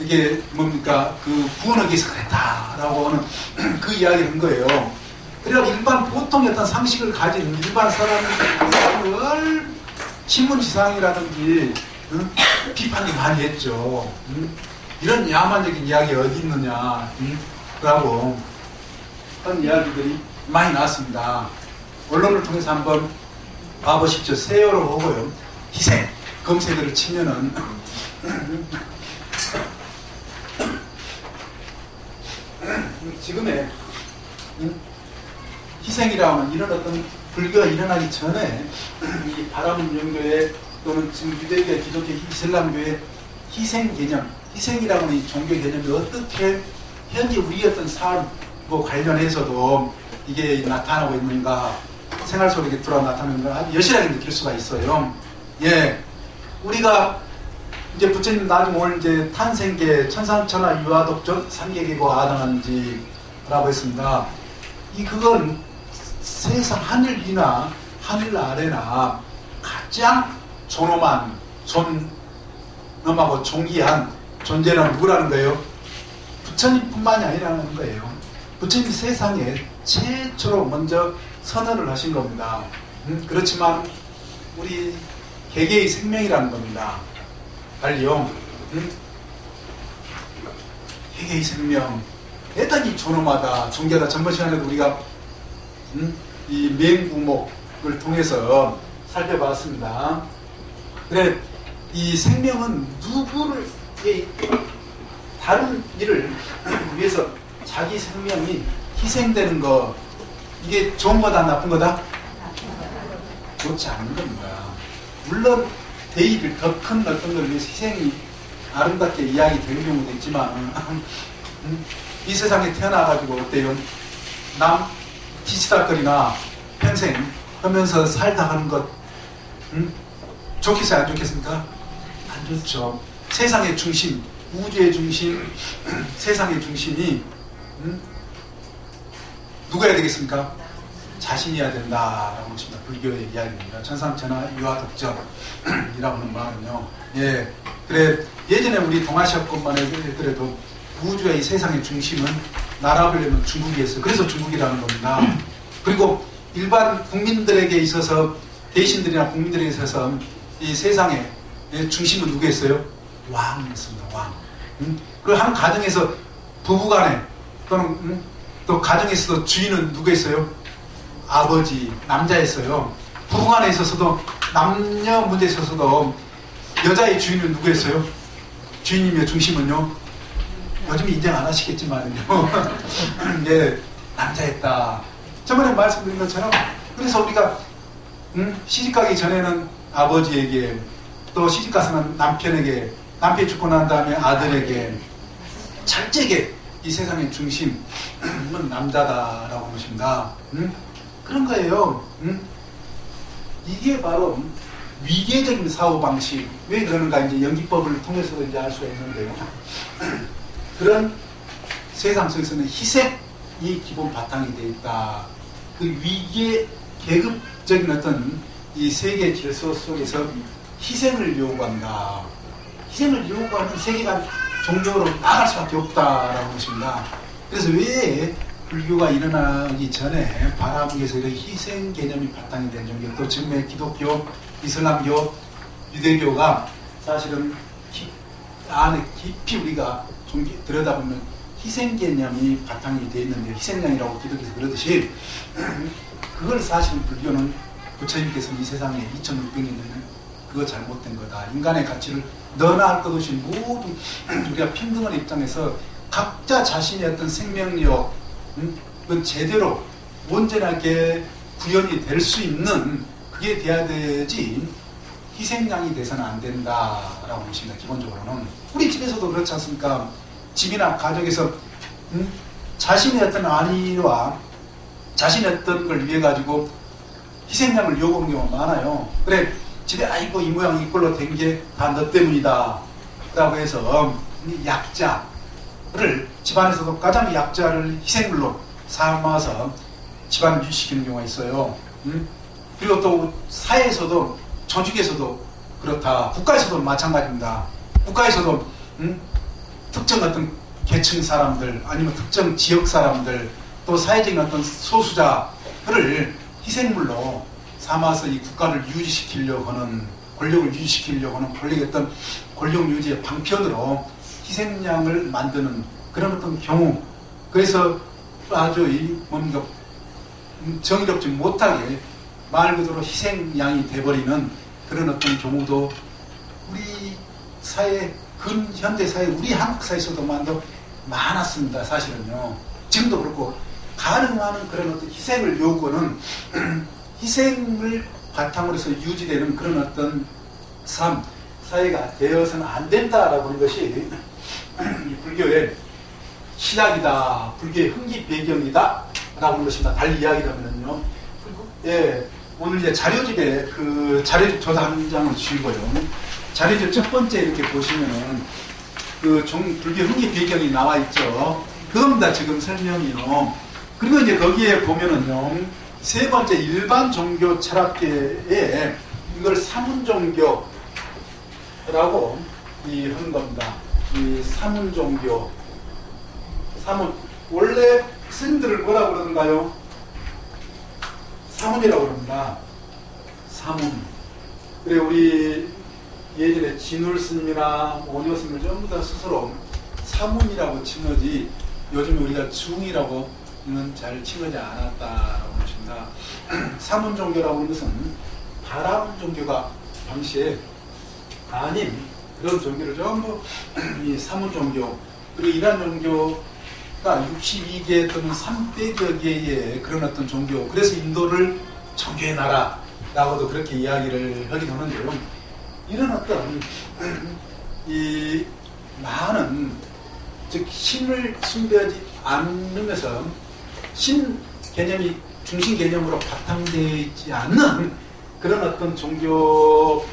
이게 뭡니까, 그 구원하기 위해서 그랬다라고 하는 그 이야기를 한 거예요. 그래야 일반 보통의 어떤 상식을 가진 일반 사람을 신문지상이라든지 비판을 많이 했죠. 이런 야만적인 이야기 어디 있느냐, 라고 하는 이야기들이 많이 나왔습니다. 언론을 통해서 한번 봐보십시오. 세월호 오고요, 희생 검색어를 치면은 지금의 희생이라고 하는 이런 어떤 불교가 일어나기 전에 이 바라문종교의 또는 지금 유대교, 기독교, 이슬람교의 희생 개념, 희생이라고 하는 이 종교 개념이 어떻게 현재 우리의 어떤 삶과 관련해서도 이게 나타나고 있는가, 생활 속에 들어와 나타나는가 여실하게 느낄 수가 있어요. 예, 우리가 이제 부처님 나중에 오늘 이제 탄생계, 천상천하 유아독존 삼계계고 아당한지라고 했습니다. 그건 세상 하늘 위나 하늘 아래나 가장 존엄한, 존엄하고 존귀한 존재는 누구라는 거예요? 부처님뿐만이 아니라는 거예요. 부처님이 세상에 최초로 먼저 선언을 하신 겁니다. 그렇지만 우리 개개의 생명이라는 겁니다. 알죠? 개개의 생명 대단히 존엄하다, 존귀하다. 전번 시간에도 우리가 이 맹구목을 통해서 살펴봤습니다. 그래, 이 생명은 누구를, 다른 일을 위해서 자기 생명이 희생되는 거, 이게 좋은 거다, 나쁜 거다? 좋지 않은 겁니다. 물론 대의를 더 큰 어떤 걸 위해서 희생이 아름답게 이야기 되는 경우도 있지만 이 세상에 태어나가지고 어때요? 남 뒤치다거리나 평생 하면서 살다 하는 것 좋겠어요? 안 좋겠습니까? 안 좋죠. 세상의 중심, 우주의 중심, 세상의 중심이 누가 해야 되겠습니까? 자신이어야 된다라고 하십니다. 불교의 이야기입니다. 천상천하 유아독전이라고 하는 말은요. 예, 그래 예전에 우리 동아시아권만 해도 우주의 이 세상의 중심은 나라별로는 중국이었어요. 그래서 중국이라는 겁니다. 그리고 일반 국민들에게 있어서 대신들이나 국민들에게 있어서 이 세상의 중심은 누구였어요? 왕이었습니다. 왕. 그리고 한 가정에서 부부간에 또는 또 가정에서도 주인은 누구였어요? 아버지, 남자였어요. 부부간에 있어서도 남녀 문제에 있어서도 여자의 주인은 누구였어요? 주인님의 중심은요? 요즘 인정 안 하시겠지만요. 예, 남자였다. 저번에 말씀드린 것처럼 그래서 우리가 시집가기 전에는 아버지에게 또 시집가서는 남편에게 남편이 죽고 난 다음에 아들에게 철저하게 이 세상의 중심은 남자다라고 하는 것입니다. 그런 거예요. 이게 바로 위계적인 사고방식. 왜 그러는가 이제 연기법을 통해서도 이제 알 수가 있는데요. 그런 세상 속에서는 희생이 기본 바탕이 되어 있다. 그 위계 계급적인 어떤 이 세계 질서 속에서 희생을 요구한다. 희생을 요구하는 세계가 종교로 나갈 수밖에 없다라고 하는 것입니다. 그래서 왜 불교가 일어나기 전에 바람에서 이런 희생 개념이 바탕이 된 종교, 또 지금의 기독교, 이슬람교, 유대교가 사실은 안에 깊이 우리가 들여다보면 희생 개념이 바탕이 되어 있는데, 희생양이라고 기독교에서 그러듯이 그걸 사실은 불교는 부처님께서는 이 세상에 2600년에는 그거 잘못된 거다. 인간의 가치를 너나 할 것 없이 모두 우리가 평등한 입장에서 각자 자신의 어떤 생명력, 그 제대로 온전하게 구현이 될 수 있는 그게 돼야 되지 희생양이 돼서는 안 된다라고 보십니다. 기본적으로는 우리 집에서도 그렇지 않습니까? 집이나 가정에서 자신의 어떤 안위와 자신의 어떤 걸 위해 가지고 희생양을 요구하는 경우가 많아요. 그래 집에 아이고 이 모양 이 꼴로 된 게 다 너 때문이다 라고 해서 약자를 집안에서도 가장 약자를 희생물로 삼아서 집안을 유지시키는 경우가 있어요. 그리고 또 사회에서도 조직에서도 그렇다. 국가에서도 마찬가지입니다. 국가에서도 특정 어떤 계층 사람들 아니면 특정 지역 사람들 또 사회적인 어떤 소수자를 희생물로 삼아서 이 국가를 유지시키려고 하는 권력을 유지시키려고 하는 권력의 어떤 권력 유지의 방편으로 희생양을 만드는 그런 어떤 경우, 그래서 아주 뭔가 정의롭지 못하게 말 그대로 희생양이 돼버리는 그런 어떤 경우도 우리 사회, 근현대 사회, 우리 한국 사회에서도 많았습니다. 사실은요. 지금도 그렇고 가능한 그런 어떤 희생을 요구하는 희생을 바탕으로 해서 유지되는 그런 어떤 삶, 사회가 되어서는 안 된다라고 하는 것이 이 불교의 신학이다, 불교의 흥기 배경이다 라고 하는 것입니다. 달리 이야기하면요. 예, 오늘 이제 자료집에 그 자료집 조사 한 장을 주시고요. 자료집 첫 번째 이렇게 보시면은 그 불교 흥기 배경이 나와 있죠. 그겁니다. 지금 설명이요. 그리고 이제 거기에 보면은요. 세 번째 일반 종교 철학계에 이걸 사문종교라고 하는 겁니다. 이 사문종교. 원래 스님들을 뭐라고 그러는가요? 사문이라고 그럽니다. 사문. 그래 우리 예전에 진울 스님이나 오녀 스님을 전부 다 스스로 사문이라고 칭하지 요즘 우리가 중이라고는 잘 칭하지 않았다라고 하십니다. 사문종교라고 하는 것은 바람 종교가 당시에 아닌 그런 종교를 전부 이 사문종교, 그리고 이란 종교가 62개 또는 300여 개의 그런 어떤 종교, 그래서 인도를 종교의 나라라고도 그렇게 이야기를 하긴 하는데요. 이런 어떤 이 많은, 즉 신을 숭배하지 않으면서 신 개념이 중심 개념으로 바탕되어 있지 않는 그런 어떤 종교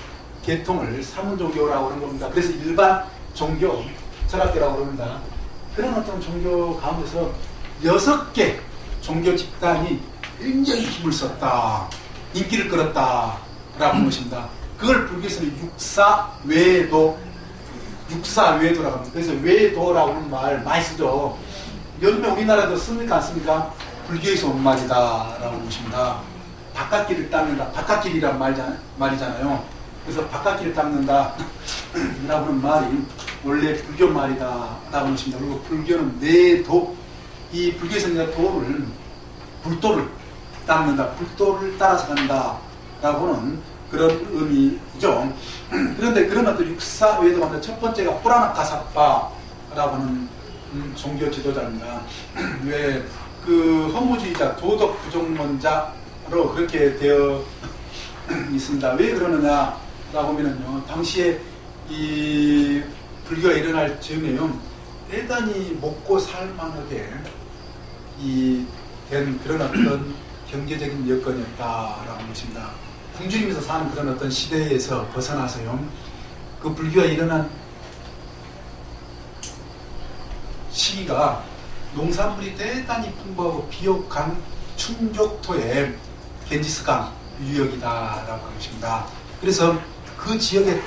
계통을 사문 종교라고 하는 겁니다. 그래서 일반 종교, 철학계라고 그럽니다. 그런 어떤 종교 가운데서 6개 종교 집단이 굉장히 힘을 썼다, 인기를 끌었다라고 하는 것입니다. 그걸 불교에서는 육사외도, 육사외도라고 합니다. 그래서 외도라고 하는 말 많이 쓰죠. 요즘에 우리나라도 씁니까 안 씁니까? 불교에서 온 말이다라고 하는 것입니다. 바깥길을 닦는다, 바깥길이란 말이잖아요. 그래서 바깥길을 닦는다 라고 하는 말이 원래 불교 말이다 라고 하는 것입니다. 그리고 불교는 내도, 이 불교에서는 도를, 불도를 닦는다, 불도를 따라서 간다 라고 하는 그런 의미죠. 그런데 그런 어떤 육사외도 가운데 첫 번째가 뿌라나카사빠라고 하는 종교 지도자입니다. 왜 그 허무주의자, 도덕 부정론자로 그렇게 되어 있습니다. 왜 그러느냐라고 하면요, 당시에 이 불교가 일어날 즈음에요, 대단히 먹고 살만하게 된 그런 어떤 경제적인 여건이었다라고 하는 것입니다. 굶주리면서 사는 그런 어떤 시대에서 벗어나서요, 그 불교가 일어난 시기가 농산물이 대단히 풍부하고 비옥한 충족토의 겐지스강 유역이다라고 하는 것입니다. 그래서 그 지역에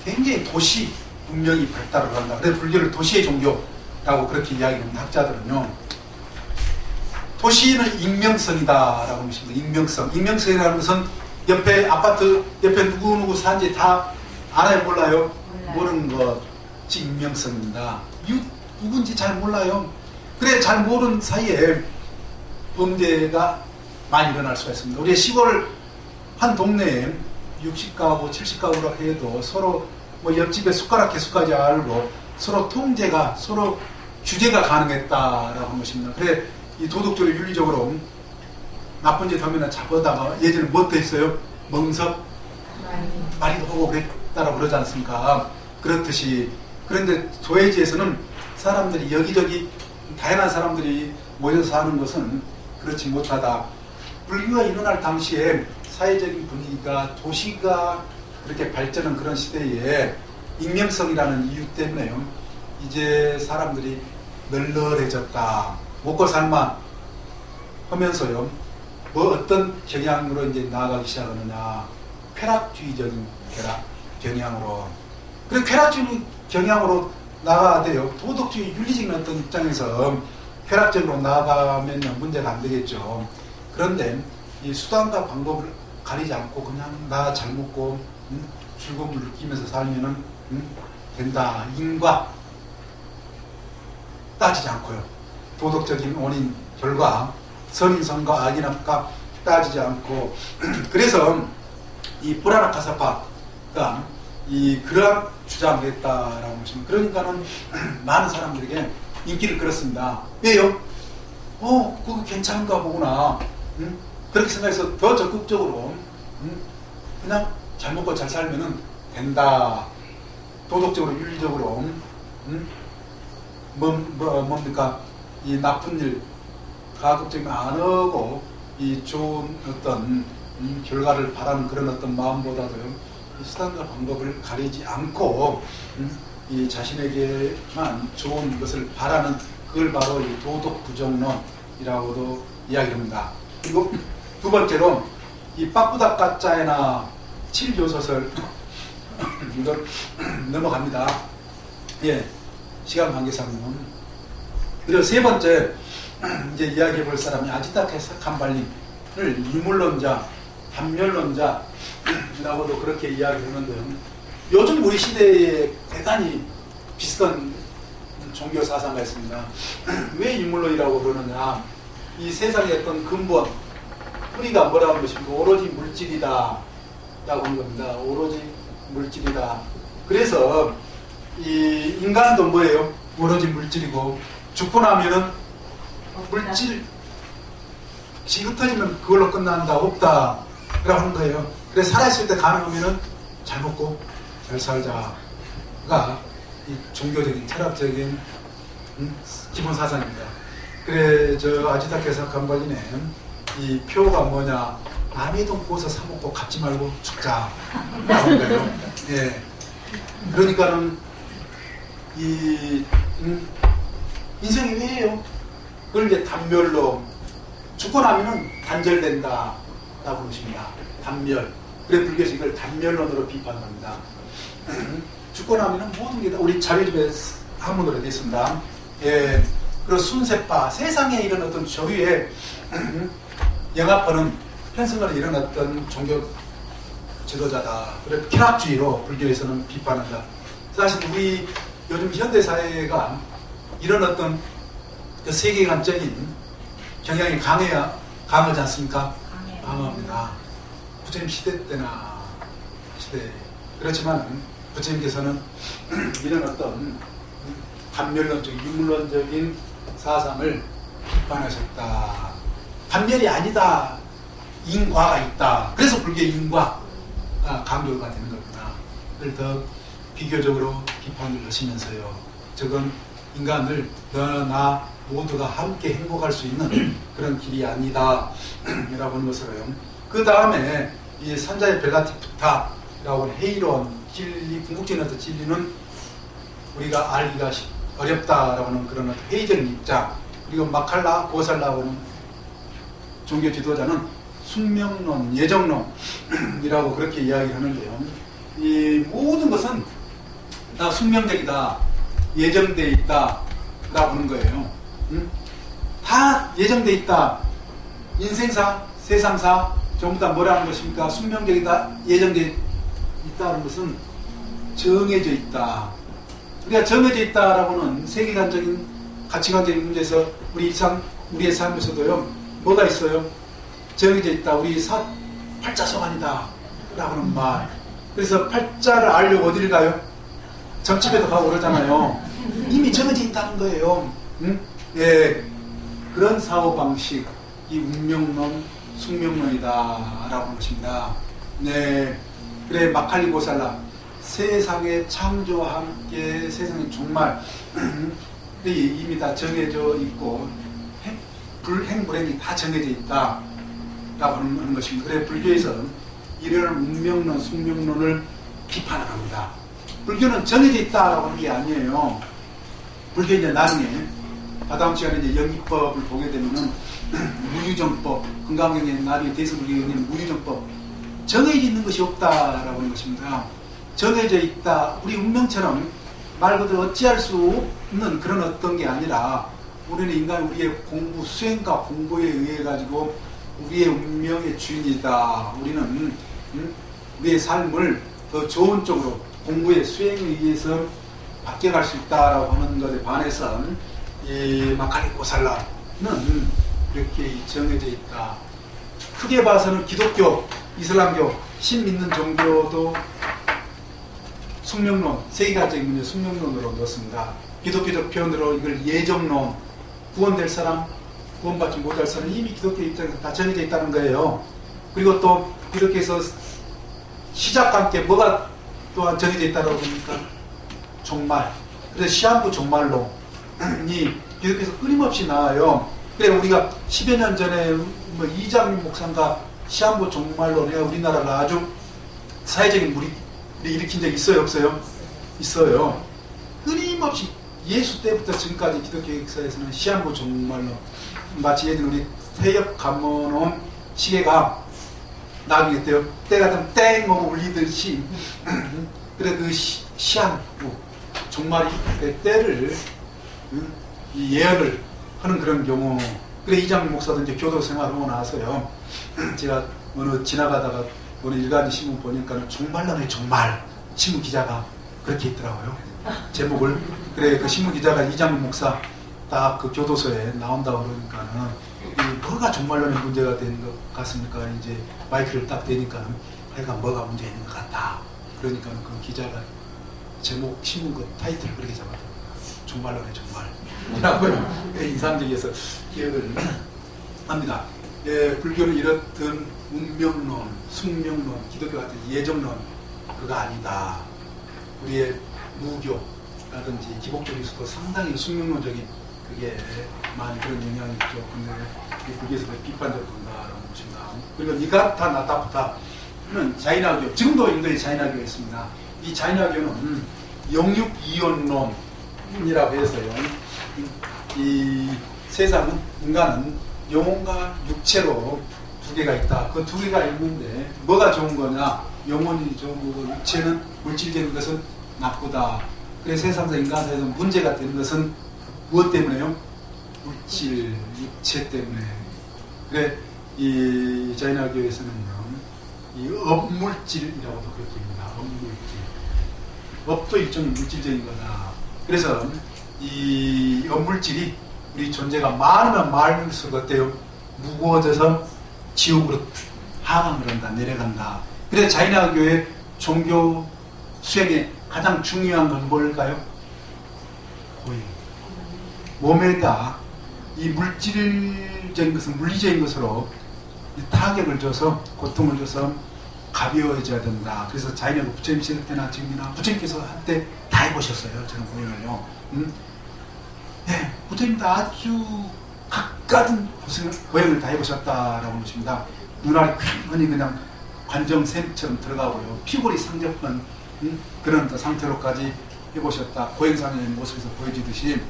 굉장히 도시 문명이 발달을 한다. 그래서 불교를 도시의 종교라고 그렇게 이야기합니다. 학자들은요, 도시는 익명성이다라고 하는 것입니다. 익명성. 익명성이라는 것은 옆에 아파트 옆에 누구누구 사는지 다 알아요, 몰라요? 모르는 것이 익명성입니다. 누군지 잘 몰라요. 그래, 잘 모르는 사이에 범죄가 많이 일어날 수가 있습니다. 우리 시골 한 동네에 60가구, 70가구라 해도 서로 뭐 옆집에 숟가락 개수까지 알고 서로 통제가, 서로 규제가 가능했다라고 하는 것입니다. 그래, 이 도덕적으로 윤리적으로 나쁜 짓 하면 잡아다가 예전에 뭐 했어요? 멍석 많이 하고 그랬다라고 그러지 않습니까? 그렇듯이. 그런데 도회지에서는 사람들이 여기저기 다양한 사람들이 모여서 사는 것은 그렇지 못하다. 불교가 일어날 당시에 사회적인 분위기가, 도시가 그렇게 발전한 그런 시대에 익명성이라는 이유 때문에요, 이제 사람들이 널널해졌다, 먹고 살만 하면서요, 뭐 어떤 경향으로 이제 나아가기 시작하느냐, 쾌락주의적인 경향으로. 그래서 쾌락주의 경향으로 나가야 돼요. 도덕주의, 윤리적인 어떤 입장에서 쾌락적으로 나아가면 문제가 안 되겠죠. 그런데 이 수단과 방법을 가리지 않고 그냥 나 잘 먹고 즐거움을 느끼면서 살면은 된다. 인과 따지지 않고요. 도덕적인 원인, 결과, 선인선과 악인악과 따지지 않고. 그래서 이 뿌라나카사파가 그러한 주장을 했다라고 하십니다. 그러니까는 많은 사람들에게 인기를 끌었습니다. 왜요? 그거 괜찮은가 보구나. 그렇게 생각해서 더 적극적으로 그냥 잘 먹고 잘 살면은 된다. 도덕적으로, 윤리적으로 뭡니까? 이 나쁜 일 가급적이면 안 하고 이 좋은 어떤 결과를 바라는 그런 어떤 마음보다도 이 수단과 방법을 가리지 않고 이 자신에게만 좋은 것을 바라는, 그걸 바로 이 도덕 부정론이라고도 이야기합니다. 그리고 두 번째로 이 빠꾸다까짜에나 7교소설 이걸 넘어갑니다. 예, 시간 관계상은. 그리고 세 번째 이제 이야기해 볼 사람이 아지타케 캄발린을 유물론자, 단멸론자라고도 그렇게 이야기하는데요. 요즘 우리 시대에 대단히 비슷한 종교 사상가 있습니다. 왜 유물론이라고 그러느냐? 이 세상의 어떤 근본, 뿌리가 뭐라고 하는 것입니까? 오로지 물질이다 라고 하는 겁니다. 오로지 물질이다. 그래서 이 인간도 뭐예요? 오로지 물질이고, 죽고 나면은 물질 흩어지면 그걸로 끝난다, 없다 라고 하는 거예요. 그래서 살아있을 때 가능하면은 잘 먹고 잘 살자가 이 종교적인 철학적인 기본 사상입니다. 그래 저 아지타케사 간발리는 이 표가 뭐냐, 남의 돈 구워서 사 먹고 갚지 말고 죽자 그런 거예요. 예. 그러니까는 이 인생이 왜요? 그걸 이제 단멸로 죽고 나면은 단절된다 라고 그러십니다. 단멸. 그래 불교에서 이걸 단멸론으로 비판합니다. 죽고 나면은 모든 게 다 우리 자료집에 한문으로 되어 있습니다. 예. 그리고 순세파, 세상에 이런 어떤 조류의 영합하는 편승을 이런 어떤 종교 지도자다. 그래 쾌락주의로 불교에서는 비판한다. 사실 우리 요즘 현대사회가 이런 어떤 그 세계관적인 경향이 강하지 않습니까? 강합니다. 부처님 시대 때나 시대. 그렇지만 부처님께서는 이런 어떤 단멸론적인 유물론적인 사상을 비판하셨다. 단멸이 아니다. 인과가 있다. 그래서 불교의 인과 강조가 되는 겁니다. 그걸 더 비교적으로 비판을 하시면서요. 저건 인간을 너나 모두가 함께 행복할 수 있는 그런 길이 아니다. 라고 하는 것으로요. 그 다음에 이 산자의 벨라티프타라고 하는 회의론, 진리, 궁극적인 어떤 진리는 우리가 알기가 어렵다라고 하는 그런 회의적인 입장. 그리고 마칼라 보살라고 하는 종교 지도자는 숙명론, 예정론이라고 그렇게 이야기를 하는데요. 이 모든 것은 다 숙명적이다, 예정되어 있다 라고 하는 거예요. 다 예정되어 있다. 인생사, 세상사 전부 다 뭐라는 것입니까? 숙명적이다, 예정되어 있다는 것은 정해져 있다. 우리가 정해져 있다라고는 세계관적인 가치관적인 문제에서 우리의 삶에서도요, 뭐가 있어요? 정해져 있다. 우리 팔자성안이다 라고 하는 말. 그래서 팔자를 알려고 어디를 가요? 점집에도 가고 그러잖아요. 이미 정해져 있다는 거예요. 응? 예. 그런 사고방식, 이 운명론, 숙명론이다 라고 하는 것입니다. 네. 그래 마칼리 보살라, 세상의 창조와 함께 세상의 종말 이미 다 정해져 있고 불행불행이 다 정해져 있다 라고 하는 것입니다. 그래 불교에서는 이런 운명론, 숙명론을 비판을 합니다. 불교는 정해져 있다라고 하는 게 아니에요. 불교 이제 나중에 다다음 시간에 이제 연기법을 보게 되면은 무유정법, 금강경에 나중에 대승불교에 있는 무유정법, 정해져 있는 것이 없다라고 하는 것입니다. 정해져 있다. 우리 운명처럼 말 그대로 어찌할 수 없는 그런 어떤 게 아니라 우리는 인간 우리의 공부, 수행과 공부에 의해 가지고 우리의 운명의 주인이다. 우리는 우리의 삶을 더 좋은 쪽으로 공부의 수행에 의해서 바뀌어갈 수 있다라고 하는 것에 반해서 이 마칼리 보살라는 이렇게 정해져 있다. 크게 봐서는 기독교, 이슬람교, 신 믿는 종교도 숙명론, 세계관적인 문제 숙명론으로 넣었습니다. 기독교적 표현으로 이걸 예정론, 구원될 사람, 구원받지 못할 사람 이미 기독교 입장에서 다 정해져 있다는 거예요. 그리고 또 이렇게 해서 시작과 함께 뭐가 또한 정해져 있다고 보니까 종말. 그래서 시한부 종말론이 기독교에서 끊임없이 나와요. 그래 우리가 10여 년 전에 뭐 이장민 목사가 시한부 종말론에 우리나라를 아주 사회적인 무리 일으킨 적 있어요, 없어요? 있어요. 끊임없이 예수 때부터 지금까지 기독교 역사에서는 시한부 종말론, 마치 예전 우리 태엽 감모놈 시계가 나중에 때가 되면 땡 하고 울리듯이 그래 그 시한부 종말이 때를 예언을 하는 그런 경우. 그래 이장민 목사도 이제 교도 생활하고 나서요, 제가 어느 지나가다가 어느 일간지 신문 보니까는 종말론의 종말 신문 기자가 그렇게 있더라고요. 제목을. 그래 그 신문 기자가 이장민 목사 딱 그 교도소에 나온다고 그러니까는 뭐가 종말론의 문제가 되는 것 같습니까? 이제 마이크를 딱 대니까는 하여간 뭐가 문제 있는 것 같다. 그러니까는 그 기자가 제목 신문 그 타이틀을 그렇게 잡았더라고요. 종말론의 종말이라고 인상적이어서 기억을 합니다. 예, 불교는 이렇든 운명론, 숙명론, 기독교 같은 예정론 그거 아니다. 우리의 무교, 라든지 기복적에서도 상당히 숙명론적인 그게 많이 그런 영향이 있죠. 근데 거기에서 비판적으로 본다라는 것입니다. 그리고 니가타 나타부타는 자이나교, 지금도 인도에 자이나교가 있습니다. 이 자이나교는 영육이원론이라고 해서요. 이 세상은, 인간은 영혼과 육체로 두 개가 있다. 그 두 개가 있는데 뭐가 좋은 거냐? 영혼이 좋은 거고 육체는, 물질적인 것은 나쁘다. 그래서 세상에서 인간에서 문제가 되는 것은 무엇 때문에요? 물질, 육체 때문에. 그래, 이 자이나교에서는요, 이 업물질이라고도 그렇게 합니다. 업물질. 업도 일종의 물질적인 거다. 그래서 이 업물질이 우리 존재가 많으면 많을수록 어때요? 무거워져서 지옥으로 하강을 한다, 내려간다. 그래서 자이나교의 종교 수행의 가장 중요한 건 뭘까요? 고행. 몸에다 이 물질적인 것은 물리적인 것으로 타격을 줘서, 고통을 줘서 가벼워져야 된다. 그래서 자이나교 부처님 시대 때나 지금이나 부처님께서 한때 다 해보셨어요. 저는 고행을요. 네, 부처님도 아주 각가든 고행을 다 해보셨다라고 보십니다. 눈알이 쾌히 그냥 관정샘처럼 들어가고요. 피골이 상접한 그런 상태로까지 해보셨다. 고행상의 모습에서 보여지듯이.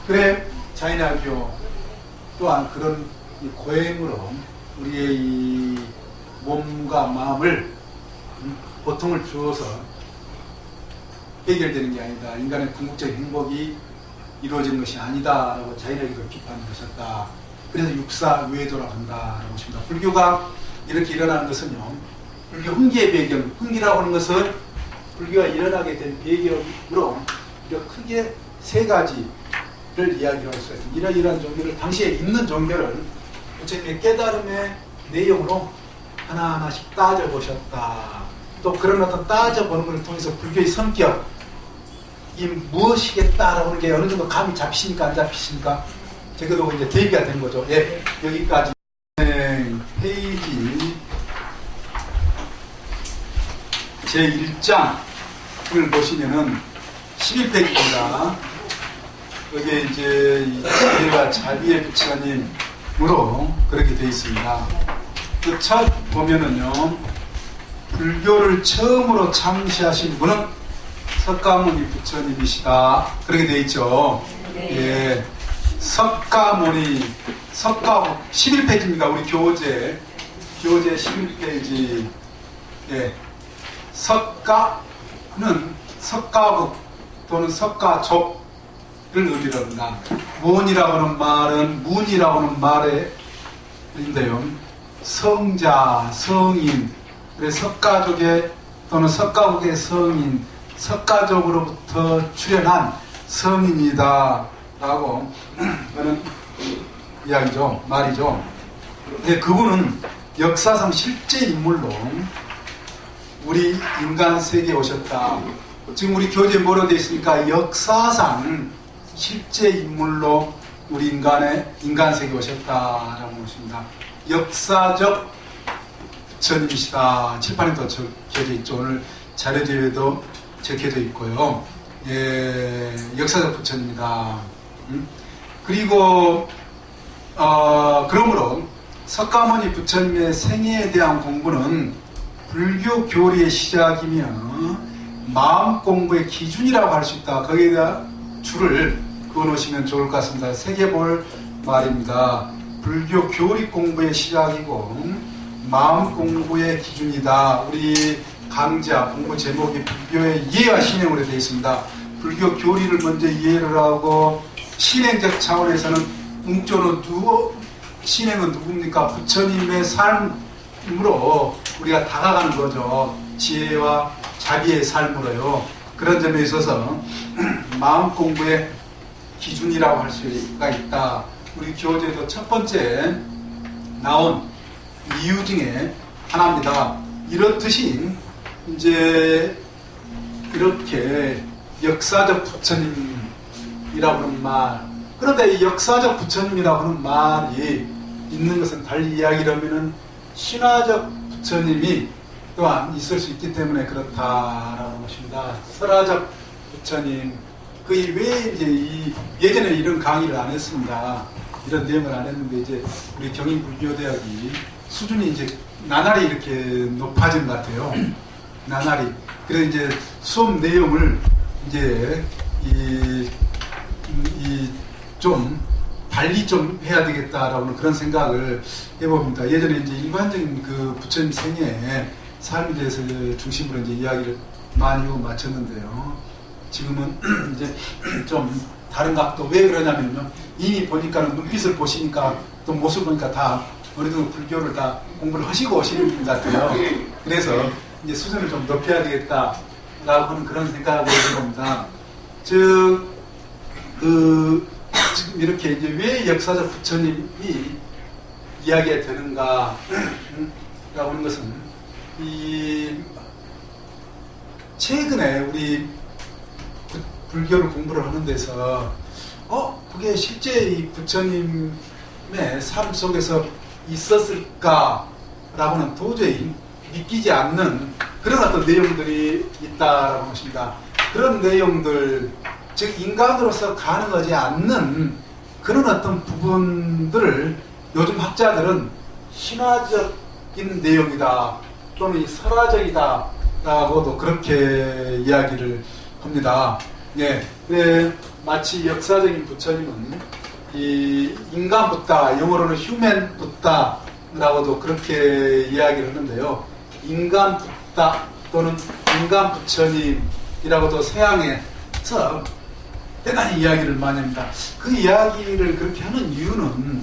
그래, 자이나교 또한 그런 이 고행으로 우리의 이 몸과 마음을 고통을 주어서 해결되는 게 아니다. 인간의 궁극적인 행복이 이루어지는 것이 아니다라고 자이나교도 비판하셨다. 그래서 육사외도라고 한다라고 하십니다. 불교가 이렇게 일어나는 것은요, 불교 흥기의 배경, 흥기라고 하는 것은 불교가 일어나게 된 배경으로 크게 세 가지를 이야기할 수가 있습니다. 이러한 종교를, 당시에 있는 종교를 부처님의 깨달음의 내용으로 하나하나씩 따져보셨다. 또 그런 어떤 따져보는 것을 통해서 불교의 성격, 이 무엇이겠다라고 하는 게 어느 정도 감이 잡히십니까? 안 잡히십니까? 제가도 이제 대비가 된 거죠. 예, 여기까지. 페이지 제1장을 보시면은 11페이지입니다. 여기에 이제 지혜와 자비의 부처님으로 그렇게 되어 있습니다. 그 첫 보면은요, 불교를 처음으로 창시하신 분은 석가모니 부처님이시다. 그렇게 되어 있죠. 예. 석가모니, 11페이지입니다. 우리 교재 11페이지. 예. 석가는 석가북 또는 석가족을 의미로 합니다. 문이라고 하는 말은, 문이라고 하는 말인데요, 성자, 성인, 그래서 석가족의 또는 석가북의 성인, 석가족으로부터 출현한 성인이다 라고 하는 이야기죠. 말이죠. 근데 그분은 역사상 실제 인물로 우리 인간 세계에 오셨다. 지금 우리 교재에 뭐로 되어 있습니까? 역사상 실제 인물로 우리 인간 세계에 오셨다라고 보십니다. 역사적 부처님이시다. 칠판에도 적혀져 있죠. 오늘 자료집에도 적혀져 있고요. 예, 역사적 부처님이다. 그리고 그러므로 석가모니 부처님의 생애에 대한 공부는 불교 교리의 시작이며 마음 공부의 기준이라고 할 수 있다. 거기에 대한 줄을 그어놓으시면 좋을 것 같습니다. 새겨볼 말입니다. 불교 교리 공부의 시작이고 마음 공부의 기준이다. 우리 강좌 공부 제목이 불교의 이해와 신행으로 되어 있습니다. 불교 교리를 먼저 이해를 하고 신행적 차원에서는 웅조는 신행은 누굽니까? 부처님의 삶으로 우리가 다가가는 거죠. 지혜와 자비의 삶으로요. 그런 점에 있어서 마음 공부의 기준이라고 할 수가 있다. 우리 교재도 첫 번째 나온 이유 중에 하나입니다. 이렇듯이 이제 이렇게 역사적 부처님이라고 하는 말, 그런데 이 역사적 부처님이라고 하는 말이 있는 것은 달리 이야기를 하면은 신화적 부처님이 또한 있을 수 있기 때문에 그렇다라는 것입니다. 설화적 부처님, 그게 왜 이제 예전에 이런 강의를 안 했습니다. 이런 내용을 안 했는데 이제 우리 경인불교대학이 수준이 이제 나날이 이렇게 높아진 것 같아요. 나날이. 그래서 이제 수업 내용을 이제 좀 달리 좀 해야 되겠다라고는 그런 생각을 해봅니다. 예전에 이제 일반적인 그 부처님 생애의 삶에 대해서 중심으로 이제 이야기를 많이 하고 마쳤는데요. 지금은 이제 좀 다른 각도. 왜 그러냐면요. 이미 보니까는 눈빛을 보시니까 또 모습을 보니까 다 어느 정도 불교를 다 공부를 하시고 오시는 것 같아요. 그래서 이제 수준을 좀 높여야 되겠다라고 하는 그런 생각을 해봅니다. 지금 이렇게 이제 왜 역사적 부처님이 이야기가 되는가 라고 하는 것은 최근에 우리 불교를 공부를 하는 데서 그게 실제 이 부처님의 삶 속에서 있었을까라고는 도저히 믿기지 않는 그런 어떤 내용들이 있다라고 하는 것입니다. 그런 내용들, 즉 인간으로서 가능하지 않는 그런 어떤 부분들을 요즘 학자들은 신화적인 내용이다 또는 설화적이다 라고도 그렇게 이야기를 합니다. 네, 마치 역사적인 부처님은 이 인간 붓다, 영어로는 휴먼 붓다라고도 그렇게 이야기를 하는데요. 인간 붓다 또는 인간 부처님이라고도 서양에서 대단히 이야기를 많이 합니다. 그 이야기를 그렇게 하는 이유는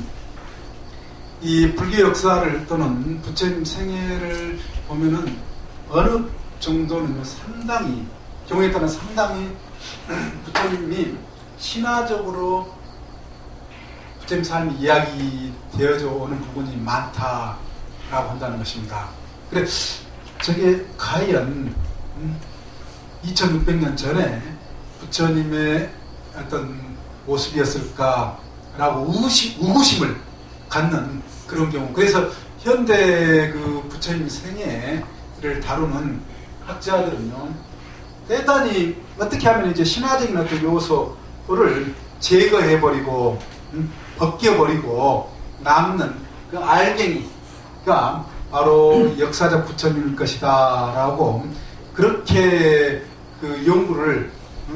이 불교 역사를 또는 부처님 생애를 보면은 어느 정도는 상당히, 경우에 따라 상당히 부처님이 신화적으로 부처님 삶이 이야기되어져 오는 부분이 많다라고 한다는 것입니다. 그래, 저게 과연 2600년 전에 부처님의 어떤 모습이었을까라고 의구심을 갖는 그런 경우. 그래서 현대 그 부처님 생애를 다루는 학자들은요, 대단히 어떻게 하면 이제 신화적인 어떤 요소를 제거해버리고 벗겨버리고 남는 그 알갱이가 바로 역사적 부처님일 것이다 라고 그렇게 그 연구를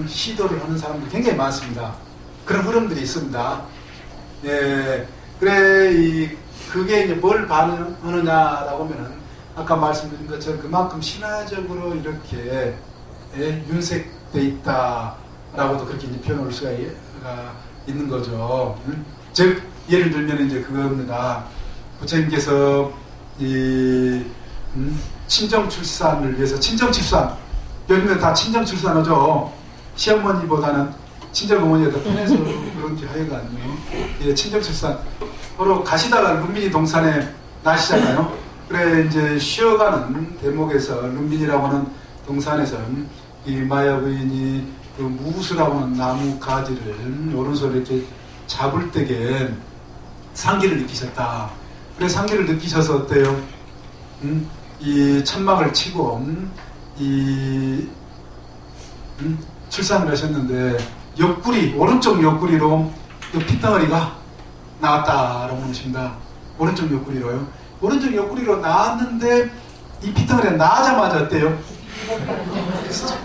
시도를 하는 사람들이 굉장히 많습니다. 그런 흐름들이 있습니다. 예, 그래, 그게 이제 뭘 반응하느냐라고 하면은 아까 말씀드린 것처럼 그만큼 신화적으로 이렇게 윤색돼 있다라고도 그렇게 이제 표현할 수가 있는 거죠. 즉, 예를 들면 이제 그겁니다. 부처님께서 친정 출산을 위해서, 친정 출산, 요즘에 다 친정 출산하죠. 시어머니보다는 친정 어머니가 더 편해서 그런지 하여간요. 예, 친정 출산. 바로 가시다가 룸비니 동산에 나시잖아요. 그래, 이제 쉬어가는 대목에서 룸비니라고 하는 동산에서 이 마야 부인이 그 무수라고 하는 나무 가지를 오른손에 이렇게 잡을 때에 상기를 느끼셨다. 그래, 상기를 느끼셔서 어때요? 이 천막을 치고 출산을 하셨는데 옆구리, 오른쪽 옆구리로 핏덩어리가 나왔다라고 하는 것입니다. 오른쪽 옆구리로요. 오른쪽 옆구리로 나왔는데 이 핏덩어리가 나자마자 어때요?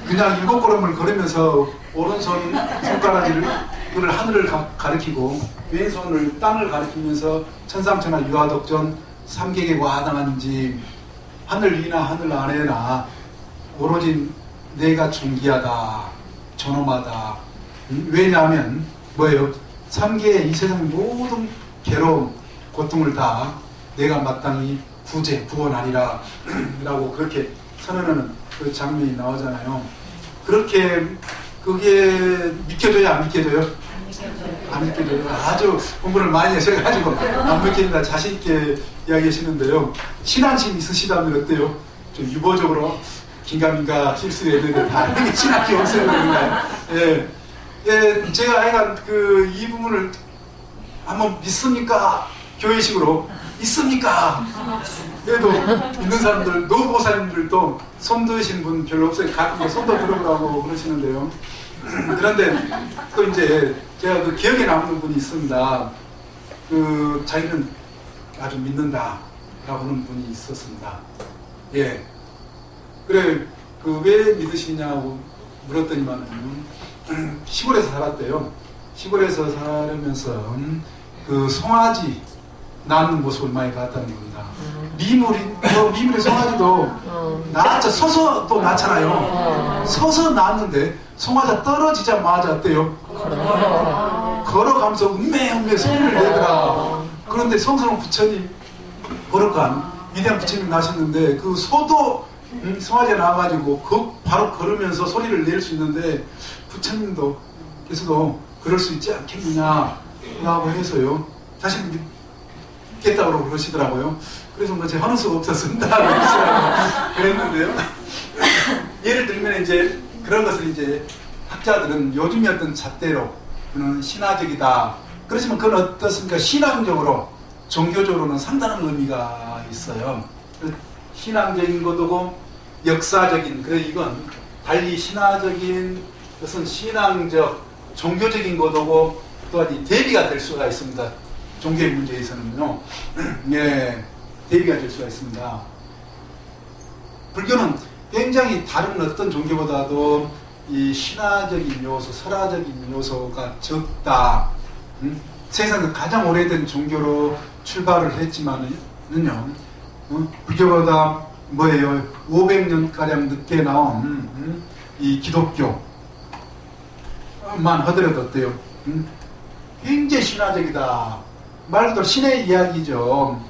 그냥 7걸음을 걸으면서 오른손 손가락을 하늘을 가리키고 왼손을 땅을 가리키면서 천상천하 유아덕전 삼계계와 하당한지 하늘 위나 하늘 아래나 오로지 내가 존귀하다, 존엄하다. 왜냐하면 뭐예요? 삼계의 이 세상 모든 괴로움, 고통을 다 내가 마땅히 구원하리라 라고 그렇게 선언하는 그 장면이 나오잖아요. 그렇게 그게 믿겨져요? 안 믿겨져요? 안 믿겨져요. 아주 공부를 많이 하셔가지고 안 믿긴다 자신있게 이야기하시는데요. 신앙심 있으시다면 어때요? 좀 유보적으로 긴가민가 실수했는데 다 이렇게 신앙이 없어요. 예. 예, 제가 하여간 이 부분을 한번 믿습니까? 교회식으로 있습니까? 그래도 있는 사람들, 노보살님들도 손 드신 분 별로 없어요. 가끔 손도 들어보라고 그러시는데요. 그런데 또 이제 제가 그 기억에 남는 분이 있습니다. 그 자기는 아주 믿는다 라고 하는 분이 있었습니다. 예. 그래, 그 왜 믿으시냐고 물었더니만 시골에서 살았대요. 시골에서 살면서 그 송아지 낳는 모습을 많이 봤다는 겁니다. 미물의 송아지도 낳았죠. 서서 또 낳잖아요. 서서 낳았는데 송아지가 떨어지자마자 어때요? 걸어가면서 음메 소리를 내더라. 그런데 성스러운 부처님, 거룩한 위대한 부처님 나셨는데 그 소도 송아지가 나와가지고 바로 걸으면서 소리를 낼 수 있는데 부처님도 계속 그럴 수 있지 않겠느냐 라고 해서요. 자신 믿겠다고 그러시더라고요. 그래서 뭐 제가 하는 수가 없었습니다. 그랬는데요. 예를 들면 이제 그런 것을 이제 학자들은 요즘의 어떤 잣대로 그는 신화적이다. 그렇지만 그건 어떻습니까? 신앙적으로, 종교적으로는 상당한 의미가 있어요. 신앙적인 것도고 역사적인, 이건 달리 신화적인 것은 신앙적, 종교적인 것도고 또한 이 대비가 될 수가 있습니다. 종교의 문제에서는요. 예, 대비가 될 수가 있습니다. 불교는 굉장히 다른 어떤 종교보다도 이 신화적인 요소, 설화적인 요소가 적다. 세상에서 가장 오래된 종교로 출발을 했지만은요, 불교보다 뭐예요? 500년가량 늦게 나온 이 기독교만 하더라도 어때요? 굉장히 신화적이다. 말 그대로 신의 이야기죠.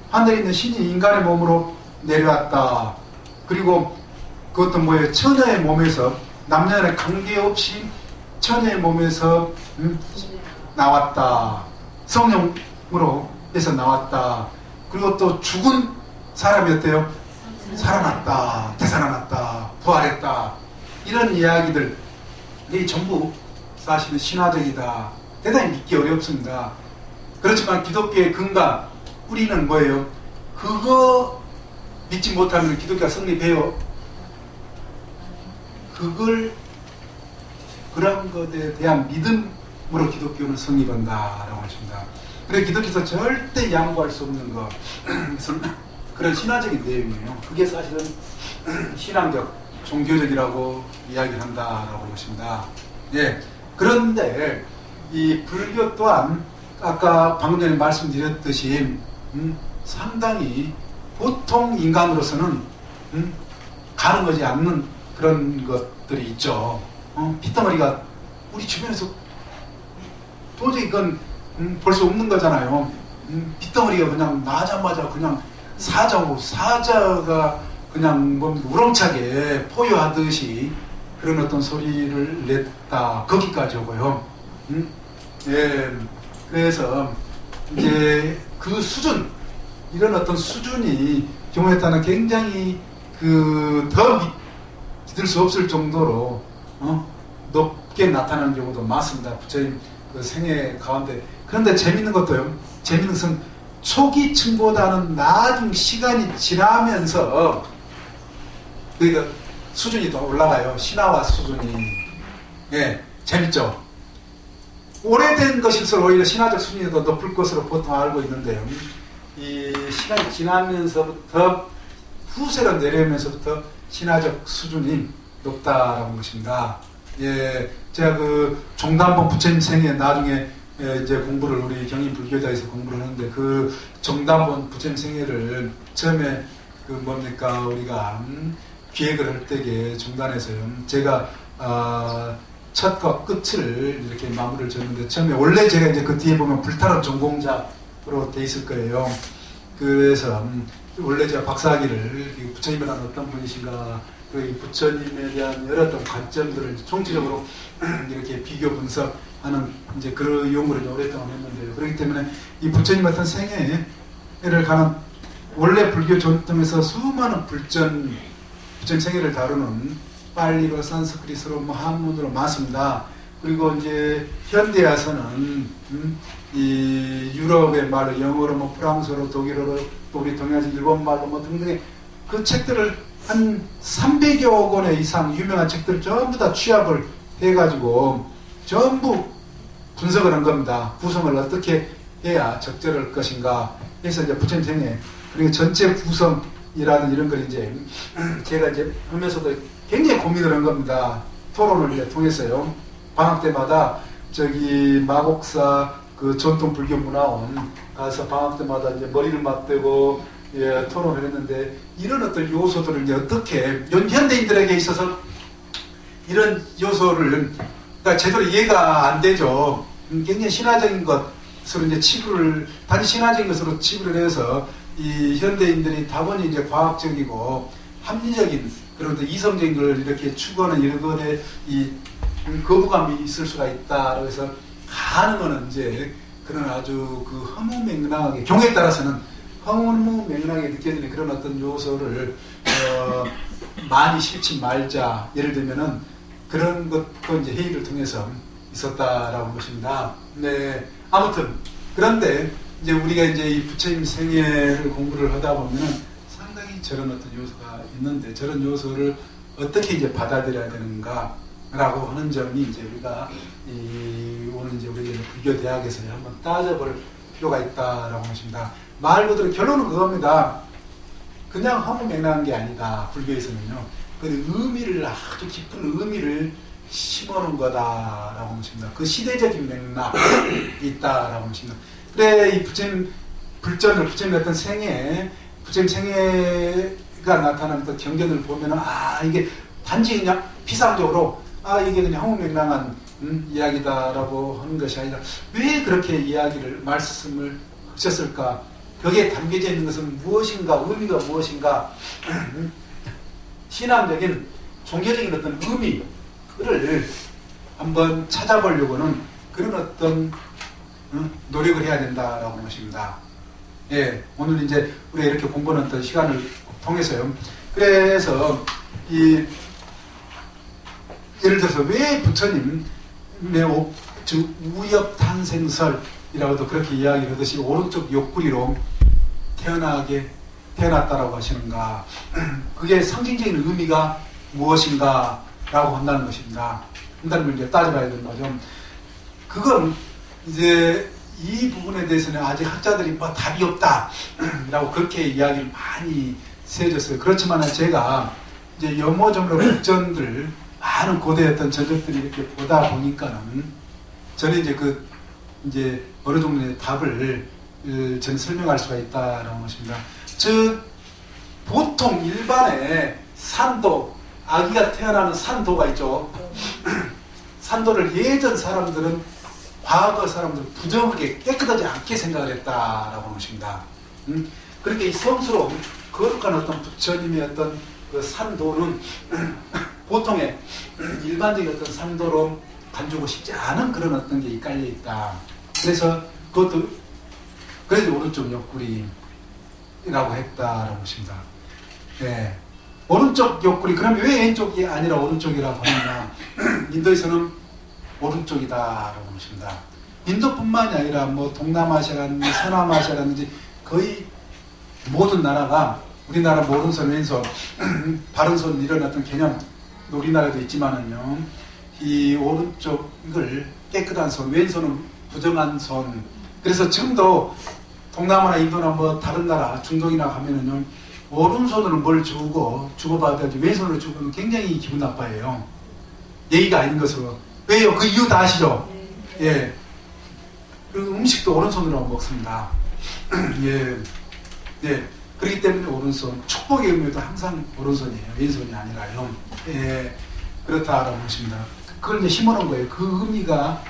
하늘에 있는 신이 인간의 몸으로 내려왔다. 그리고 그것도 뭐예요? 처녀의 몸에서, 남녀의 관계없이 처녀의 몸에서 나왔다. 성령으로 해서 나왔다. 그리고 또 죽은 사람이 어때요? 살아났다. 되살아났다. 부활했다. 이런 이야기들, 이 전부 사실은 신화적이다. 대단히 믿기 어렵습니다. 그렇지만 기독교의 근간, 뿌리는 뭐예요? 그거 믿지 못하면 기독교가 성립해요. 그런 것에 대한 믿음으로 기독교는 성립한다라고 하십니다. 그래서 기독교에서 절대 양보할 수 없는 것, 그런 신화적인 내용이에요. 그게 사실은 신앙적, 종교적이라고 이야기한다라고 하십니다. 예. 그런데 이 불교 또한 아까 방금 전에 말씀드렸듯이 상당히 보통 인간으로서는 가능하지 않는 그런 것들이 있죠. 핏덩어리가 우리 주변에서 도저히 그건 볼 수 없는 거잖아요. 핏덩어리가 그냥 나자마자 그냥 사자가 그냥 뭐 우렁차게 포효하듯이 그런 어떤 소리를 냈다. 거기까지 오고요. 예. 그래서 이제 그 수준, 이런 어떤 수준이 경우에 따라 굉장히 더 믿을 수 없을 정도로 높게 나타나는 경우도 많습니다. 부처님 그 생애 가운데. 그런데 재밌는 것도요. 재밌는 것은 초기층보다는 나중 시간이 지나면서 그러니까 수준이 더 올라가요. 신화화 수준이. 예, 재밌죠. 오래된 것일수록 오히려 신화적 수준이 더 높을 것으로 보통 알고 있는데요. 이 시간이 지나면서부터 후세로 내려오면서부터 신화적 수준이 높다라는 것입니다. 예, 제가 그 종단본 부처님 생애 나중에 이제 공부를 우리 경인 불교자에서 공부를 하는데 그 종단본 부처님 생애를 처음에 그 뭡니까 우리가 기획을 할 때에 종단에서요. 제가 첫과 끝을 이렇게 마무리를 졌는데 처음에 원래 제가 이제 그 뒤에 보면 불타는 전공자로 돼 있을 거예요. 그래서 원래 제가 박사학위를 부처님이라는 어떤 분이신가 그 부처님에 대한 여러 어떤 관점들을 총체적으로 이렇게 비교 분석하는 이제 그런 연구를 오랫동안 했는데요. 그렇기 때문에 이 부처님 같은 생애를 가는 원래 불교 전통에서 수많은 부처님 생애를 다루는 빨리로 산스크리트로 한문으로 많습니다. 그리고 이제 현대에 와서는 이 유럽의 말로 영어로 뭐 프랑스어로 독일어로 또 우리 동양시 일본 말로 뭐 등등의 그 책들을 한 300여 권의 이상 유명한 책들을 전부 다 취합을 해가지고 전부 분석을 한 겁니다. 구성을 어떻게 해야 적절할 것인가 해서 이제 부처님생애 그리고 전체 구성이라는 이런 걸 이제 제가 이제 하면서도 굉장히 고민을 한 겁니다. 토론을 이제 통해서요. 방학 때마다 저기 마곡사 그 전통 불교 문화원 가서 방학 때마다 이제 머리를 맞대고 예, 토론을 했는데 이런 어떤 요소들을 이제 어떻게 현대인들에게 있어서 이런 요소를 그러니까 제대로 이해가 안 되죠. 굉장히 신화적인 것으로 이제 치부를 단지 신화적인 것으로 치부를 해서 이 현대인들이 다분히 이제 과학적이고 합리적인 그런 이성적인 걸 이렇게 추구하는 이런 것에 이 거부감이 있을 수가 있다. 그래서 하는 거는 이제 그런 아주 그 허무맹랑하게 경우에 따라서는 허무맹랑하게 느껴지는 그런 어떤 요소를 많이 싫지 말자. 예를 들면은 그런 것도 이제 회의를 통해서 있었다라고 것입니다. 네, 아무튼 그런데 이제 우리가 이제 이 부처님 생애를 공부를 하다 보면은 상당히 저런 어떤 요소가 있는데 저런 요소를 어떻게 이제 받아들여야 되는가라고 하는 점이 이제 우리가 오늘 이제 우리 불교 대학에서 한번 따져볼 필요가 있다라고 하십니다. 말 그대로 결론은 그겁니다. 그냥 허무맹랑한 게 아니다. 불교에서는요. 그 의미를 아주 깊은 의미를 심어놓은 거다라고 하십니다. 그 시대적인 맥락이 있다라고 하십니다. 그래 이 부처님 불전을 부처님 어떤 생애 부처님 생애가 나타나는 또 경전을 보면은 아 이게 단지 그냥 피상적으로 아 이게 그냥 허무맹랑한 이야기다라고 하는 것이 아니라 왜 그렇게 이야기를 말씀을 하셨을까? 거기에 담겨져 있는 것은 무엇인가? 의미가 무엇인가? 신앙적인 종교적인 어떤 의미를 한번 찾아보려고는 그런 어떤 노력을 해야 된다라고 하는 것입니다. 예, 오늘 이제 우리가 이렇게 공부하는 어떤 시간을 통해서요. 그래서 이 예를 들어서 왜 부처님의 우엽탄생설이라고도 그렇게 이야기를 하듯이 오른쪽 옆구리로 태어났다라고 하시는가? 그게 상징적인 의미가 무엇인가? 라고 한다는 것입니다. 한다는 걸 이제 따져봐야 되는 거죠. 그건 이제 이 부분에 대해서는 아직 학자들이 뭐 답이 없다. 라고 그렇게 이야기를 많이 세워졌어요. 그렇지만 제가 이제 연모정로 국전들 많은 고대 어떤 전적들이 이렇게 보다 보니까는 저는 이제 어느 정도의 답을 저는 설명할 수가 있다는 것입니다. 즉 보통 일반의 산도 아기가 태어나는 산도가 있죠. 산도를 예전 사람들은 과거 사람들은 부정하게 깨끗하지 않게 생각을 했다라고 하는 것입니다. 그렇게 이 성스러운 거룩한 어떤 부처님의 어떤 그 산도는 보통의 일반적인 어떤 산도로 간주고 싶지 않은 그런 어떤 게 깔려 있다. 그래서 그것도 그래서 오른쪽 옆구리라고 했다라고 하십니다. 네. 오른쪽 옆구리 그러면 왜 왼쪽이 아니라 오른쪽이라고 하느냐? 인도에서는 오른쪽이다라고 하십니다. 인도뿐만이 아니라 뭐 동남아시아라든지 서남아시아라든지 거의 모든 나라가 우리나라 오른손 왼손 바른손 이런 어떤 개념 우리나라도 있지만은요 이 오른쪽을 깨끗한 손 왼손은 부정한 손 그래서 지금도 동남아나 인도나 뭐 다른 나라 중동이나 가면은요 오른손으로 뭘 주고받아야지 왼손으로 주고는 굉장히 기분 나빠해요. 예의가 아닌 것으로. 왜요? 그 이유 다 아시죠? 예. 그리고 음식도 오른손으로 먹습니다. 예. 예. 그렇기 때문에 오른손. 축복의 의미도 항상 오른손이에요. 왼손이 아니라요. 예. 그렇다라고 하십니다. 그걸 이제 심어놓은 거예요. 그 의미가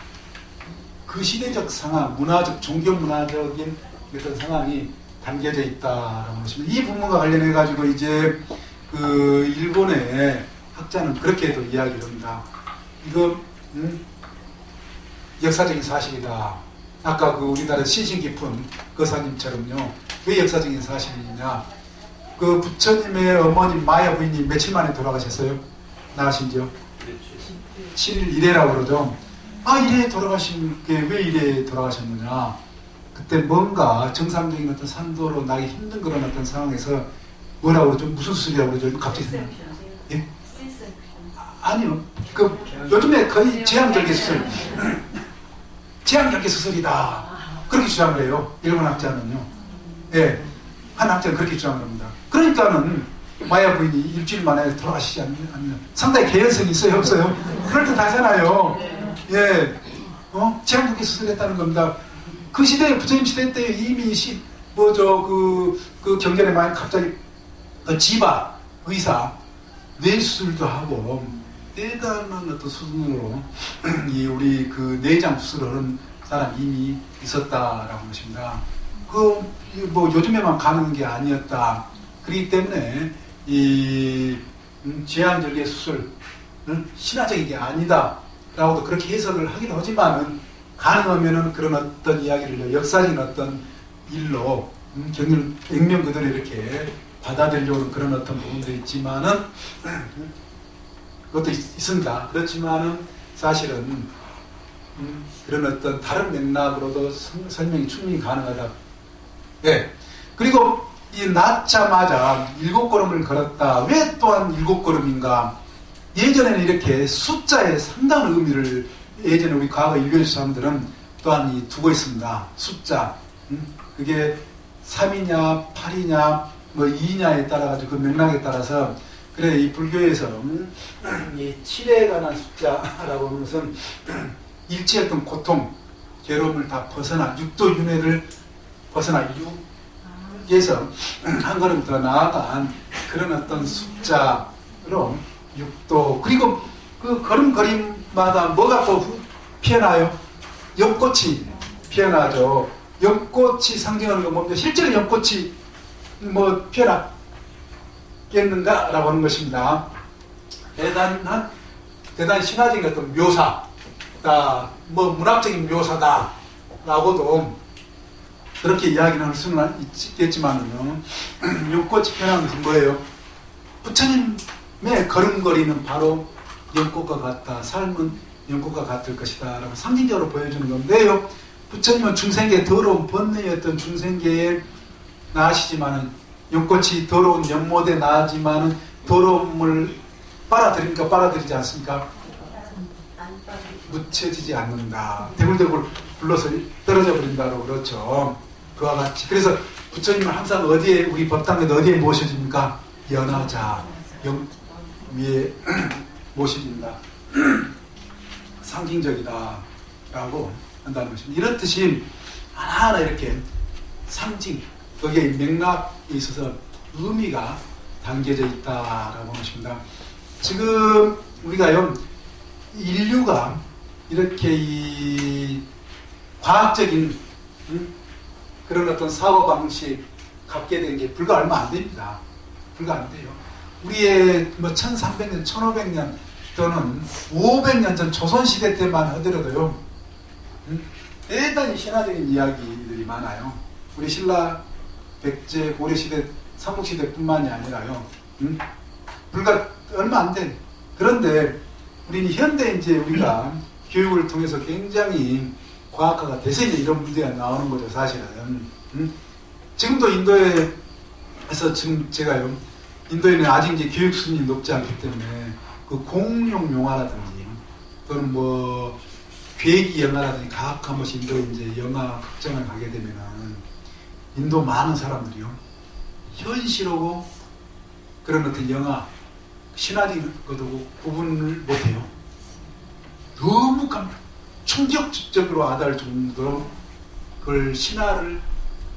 그 시대적 상황, 문화적, 종교 문화적인 어떤 상황이 담겨져 있다라고 하십니다. 이 부분과 관련해가지고 이제 그 일본의 학자는 그렇게도 이야기를 합니다. 이거, 역사적인 사실이다. 아까 그 우리나라 신신 깊은 거사님처럼요. 왜 역사적인 사실이냐. 그 부처님의 어머님 마야 부인이 며칠 만에 돌아가셨어요? 나으신지요? 7일 이래라고 그러죠. 이래 돌아가신 게 왜 이래 돌아가셨느냐. 그때 뭔가 정상적인 어떤 산도로 나기 힘든 그런 어떤 상황에서 뭐라고 그러죠? 무슨 수술이라고 그러죠? 갑자기 예? 아니요. 요즘에 거의 제왕절개 수술. 제왕절개 수술이다. 그렇게 주장을 해요. 일본 학자는요. 예. 한 학자는 그렇게 주장을 합니다. 그러니까는 마야 부인이 일주일 만에 돌아가시지 않는 상당히 개연성이 있어요, 없어요? 그럴듯하잖아요. 예. 제왕절개 수술했다는 겁니다. 그 시대에, 부처님 시대 때 이미 그 경전에 많이 갑자기 지바, 의사, 뇌수술도 하고, 대단한 어떤 수준으로 우리 그 내장 수술을 하는 사람이 이미 있었다라고 하는 것입니다. 요즘에만 가는 게 아니었다. 그렇기 때문에 제왕절개 수술은 신화적인 게 아니다라고도 그렇게 해석을 하기도 하지만은 가능하면은 그런 어떤 이야기를 역사적인 어떤 일로 경륜 액면 그대로 이렇게 받아들이려는 그런 어떤 부분도 있지만은 그것도 있습니다. 그렇지만은 사실은 그런 어떤 다른 맥락으로도 설명이 충분히 가능하다. 네. 그리고 낳자마자 7걸음을 걸었다. 왜 또한 7걸음인가? 예전에는 이렇게 숫자에 상당한 의미를 예전에 우리 과거 일교수 사람들은 또한 두고 있습니다. 숫자. 그게 3이냐, 8이냐, 2냐에 따라가지고 그 맥락에 따라서 그래, 이 불교에서 이 7에 관한 숫자라고 하는 것은 일체의 어떤 고통, 괴로움을 다 벗어나, 육도윤회를 벗어나, 육에서 한 걸음 더 나아간 그런 어떤 숫자로 육도, 그리고 그 걸음걸이마다 뭐가 또 피어나요? 연꽃이 피어나죠. 연꽃이 상징하는 건 뭡니까? 실제로 연꽃이 피어났겠는가라고 하는 것입니다. 대단히 신화적인 어떤 묘사다, 문학적인 묘사다라고도 그렇게 이야기를 할 수는 있겠지만요. 연꽃이 피어나는 것은 뭐예요? 부처님의 걸음걸이는 바로 연꽃과 같다. 삶은 연꽃과 같을 것이다. 라고 상징적으로 보여주는 건데요. 부처님은 중생계의 더러운 번뇌였던 중생계에 나으시지만은 연꽃이 더러운 연못에 나지만은 더러움을 빨아들이니까 빨아들이지 않습니까? 묻혀지지 않는다. 대굴대굴 불러서 떨어져 버린다고 그렇죠. 그와 같이. 그래서 부처님은 항상 어디에, 우리 법당에도 어디에 모셔집니까? 연하자, 위에 모셔진다. 상징적이다. 라고 한다는 것입니다. 이렇듯이 하나하나 이렇게 상징, 거기에 맥락에 있어서 의미가 담겨져 있다라고 하는 것입니다. 지금 우리가요, 인류가 이렇게 이 과학적인 그런 어떤 사고방식 갖게 된 게 불과 얼마 안 됩니다. 불과 안 돼요. 우리의 1300년, 1500년 또는 500년 전 조선시대 때만 하더라도요, 대단히 신화적인 이야기들이 많아요. 우리 신라, 백제, 고려시대, 삼국시대뿐만이 아니라요, 불과 얼마 안 된. 그런데 우리는 현대 이제 우리가 교육을 통해서 굉장히 과학화가 돼서 이제 이런 문제가 나오는 거죠, 사실은. 지금도 인도에서 지금 제가요, 인도에는 아직 이제 교육 수준이 높지 않기 때문에 그 공룡 영화라든지 또는 괴기 영화라든지 과학 한 번씩 인도 이제 영화 극장을 가게 되면은 인도 많은 사람들이요, 현실하고 그런 어떤 영화 신화적인 것하고 구분을 못해요. 너무 충격적으로 와닿을 정도로 그걸 신화를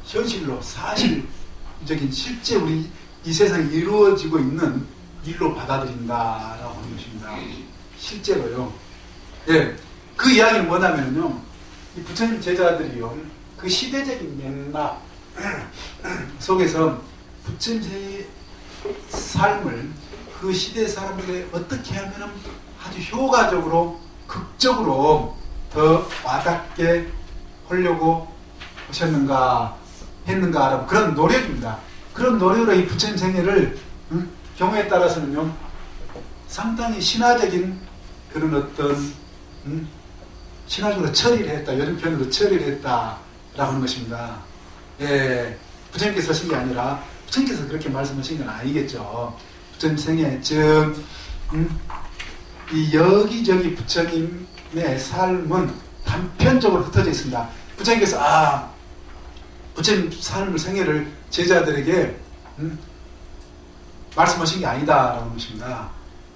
현실로, 사실적인 실제 우리 이 세상에 이루어지고 있는 일로 받아들인다라고 하는 것입니다. 실제로요. 예, 그 이야기는 뭐냐면요, 이 부처님 제자들이요, 그 시대적인 맥락 속에서 부처님의 삶을 그 시대 사람들이 어떻게 하면 아주 효과적으로, 극적으로 더 와닿게 하려고 하셨는가, 했는가라고 그런 노력입니다. 그런 노력으로 이 부처님 생애를 경우에 따라서는요, 상당히 신화적인 그런 어떤 신화적으로 처리를 했다. 요즘 표현으로 처리를 했다라고 하는 것입니다. 예, 부처님께서 하신 게 아니라 부처님께서 그렇게 말씀하신 건 아니겠죠. 부처님 생애, 즉 이 여기저기 부처님의 삶은 단편적으로 흩어져 있습니다. 부처님께서 부처님 삶을 생애를 제자들에게 말씀하신 게 아니다라고 하는 것입니다.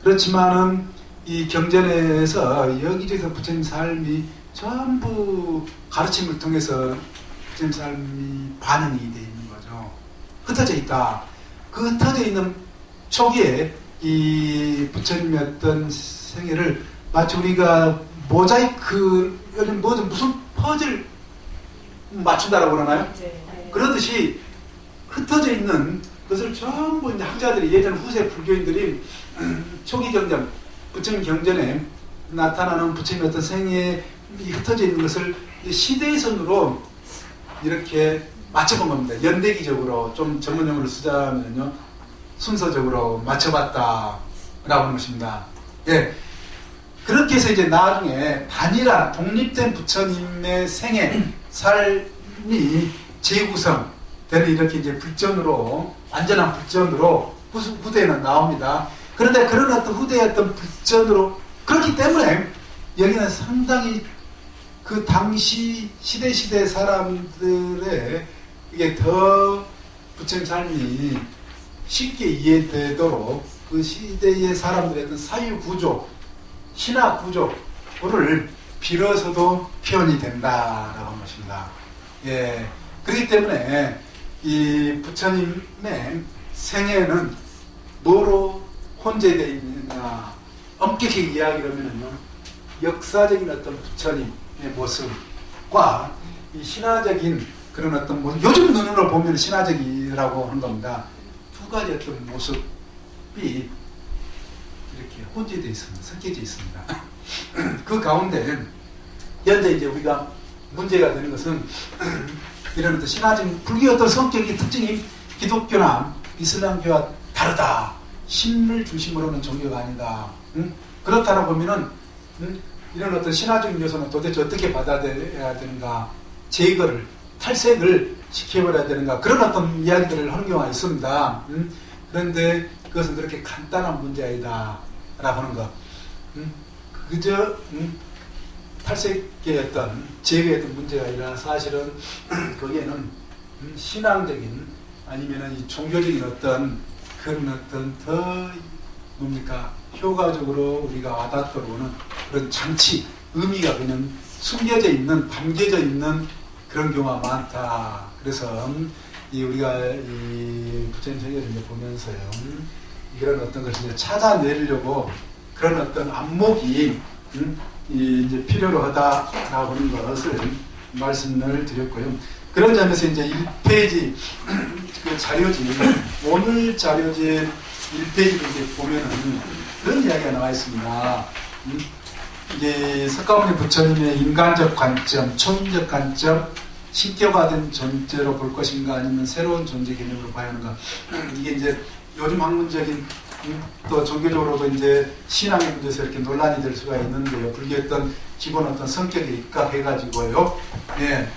그렇지만은 이 경전에서 여기저기서 부처님 삶이 전부 가르침을 통해서 부처님 삶이 반영이 되어 있는 거죠. 흩어져 있다. 그 흩어져 있는 초기에 이 부처님의 어떤 생애를 마치 우리가 모자이크, 무슨 퍼즐 맞춘다라고 그러나요? 네. 그러듯이 흩어져 있는 것을 전부 이제 학자들이, 예전 후세 불교인들이 초기 경전, 부처님 경전에 나타나는 부처님의 어떤 생애에 흩어져 있는 것을 시대선으로 이렇게 맞춰본 겁니다. 연대기적으로, 좀 전문용어를 쓰자면요, 순서적으로 맞춰봤다라고 하는 것입니다. 예. 그렇게 해서 이제 나중에 단일한 독립된 부처님의 생애, 삶이 재구성되는 이렇게 이제 불전으로, 완전한 불전으로 후대에는 나옵니다. 그런데 그런 어떤 후대의 어떤 불전으로, 그렇기 때문에 여기는 상당히 그 당시 시대 사람들의 이게 더 부처님 삶이 쉽게 이해되도록 그 시대의 사람들의 어떤 사유 구조, 신화 구조를 빌어서도 표현이 된다라고 하는 것입니다. 예. 그렇기 때문에 이 부처님의 생애는 뭐로 혼재되어 있느냐, 엄격하게 이야기를 하면요, 역사적인 어떤 부처님의 모습과 이 신화적인 그런 어떤 모습, 요즘 눈으로 보면 신화적이라고 하는 겁니다. 두 가지 어떤 모습이 이렇게 혼재되어 있습니다. 섞여져 있습니다. 그 가운데 현재 이제 우리가 문제가 되는 것은 이런 어떤 신화적인 불교의 어떤 성격의 특징이 기독교나 이슬람교와 다르다. 신을 중심으로는 종교가 아니다. 그렇다고 보면은 이런 어떤 신화적인 요소는 도대체 어떻게 받아들여야 되는가, 제거를, 탈색을 시켜버려야 되는가, 그런 어떤 이야기들을 하는 경우가 있습니다. 그런데 그것은 그렇게 간단한 문제 아니다 라고 하는 것. 그저 탈색의 어떤 제거의 어떤 문제가 아니라 사실은 거기에는 신앙적인 아니면 이 종교적인 어떤 그런 어떤 더 뭡니까 효과적으로 우리가 와닿도록 하는 그런 장치, 의미가 그냥 숨겨져 있는, 담겨져 있는 그런 경우가 많다. 그래서 우리가 이 부처님 생애를 이제 보면서요, 이런 어떤 것을 이제 찾아내려고 그런 어떤 안목이 이제 필요로 하다라고 하는 것을 말씀을 드렸고요. 그런 점에서 이제 1페이지 그 자료집, 오늘 자료집 1페이지를 이제 보면은 그런 이야기가 나와 있습니다. 이제 석가모니 부처님의 인간적 관점, 초인적 관점, 신격화된 존재로 볼 것인가 아니면 새로운 존재 개념으로 봐야 하는가. 이게 이제 요즘 학문적인 또 종교적으로도 이제 신앙의 문제에서 이렇게 논란이 될 수가 있는데요. 불교의 어떤 기본 어떤 성격에 입각해가지고요. 예.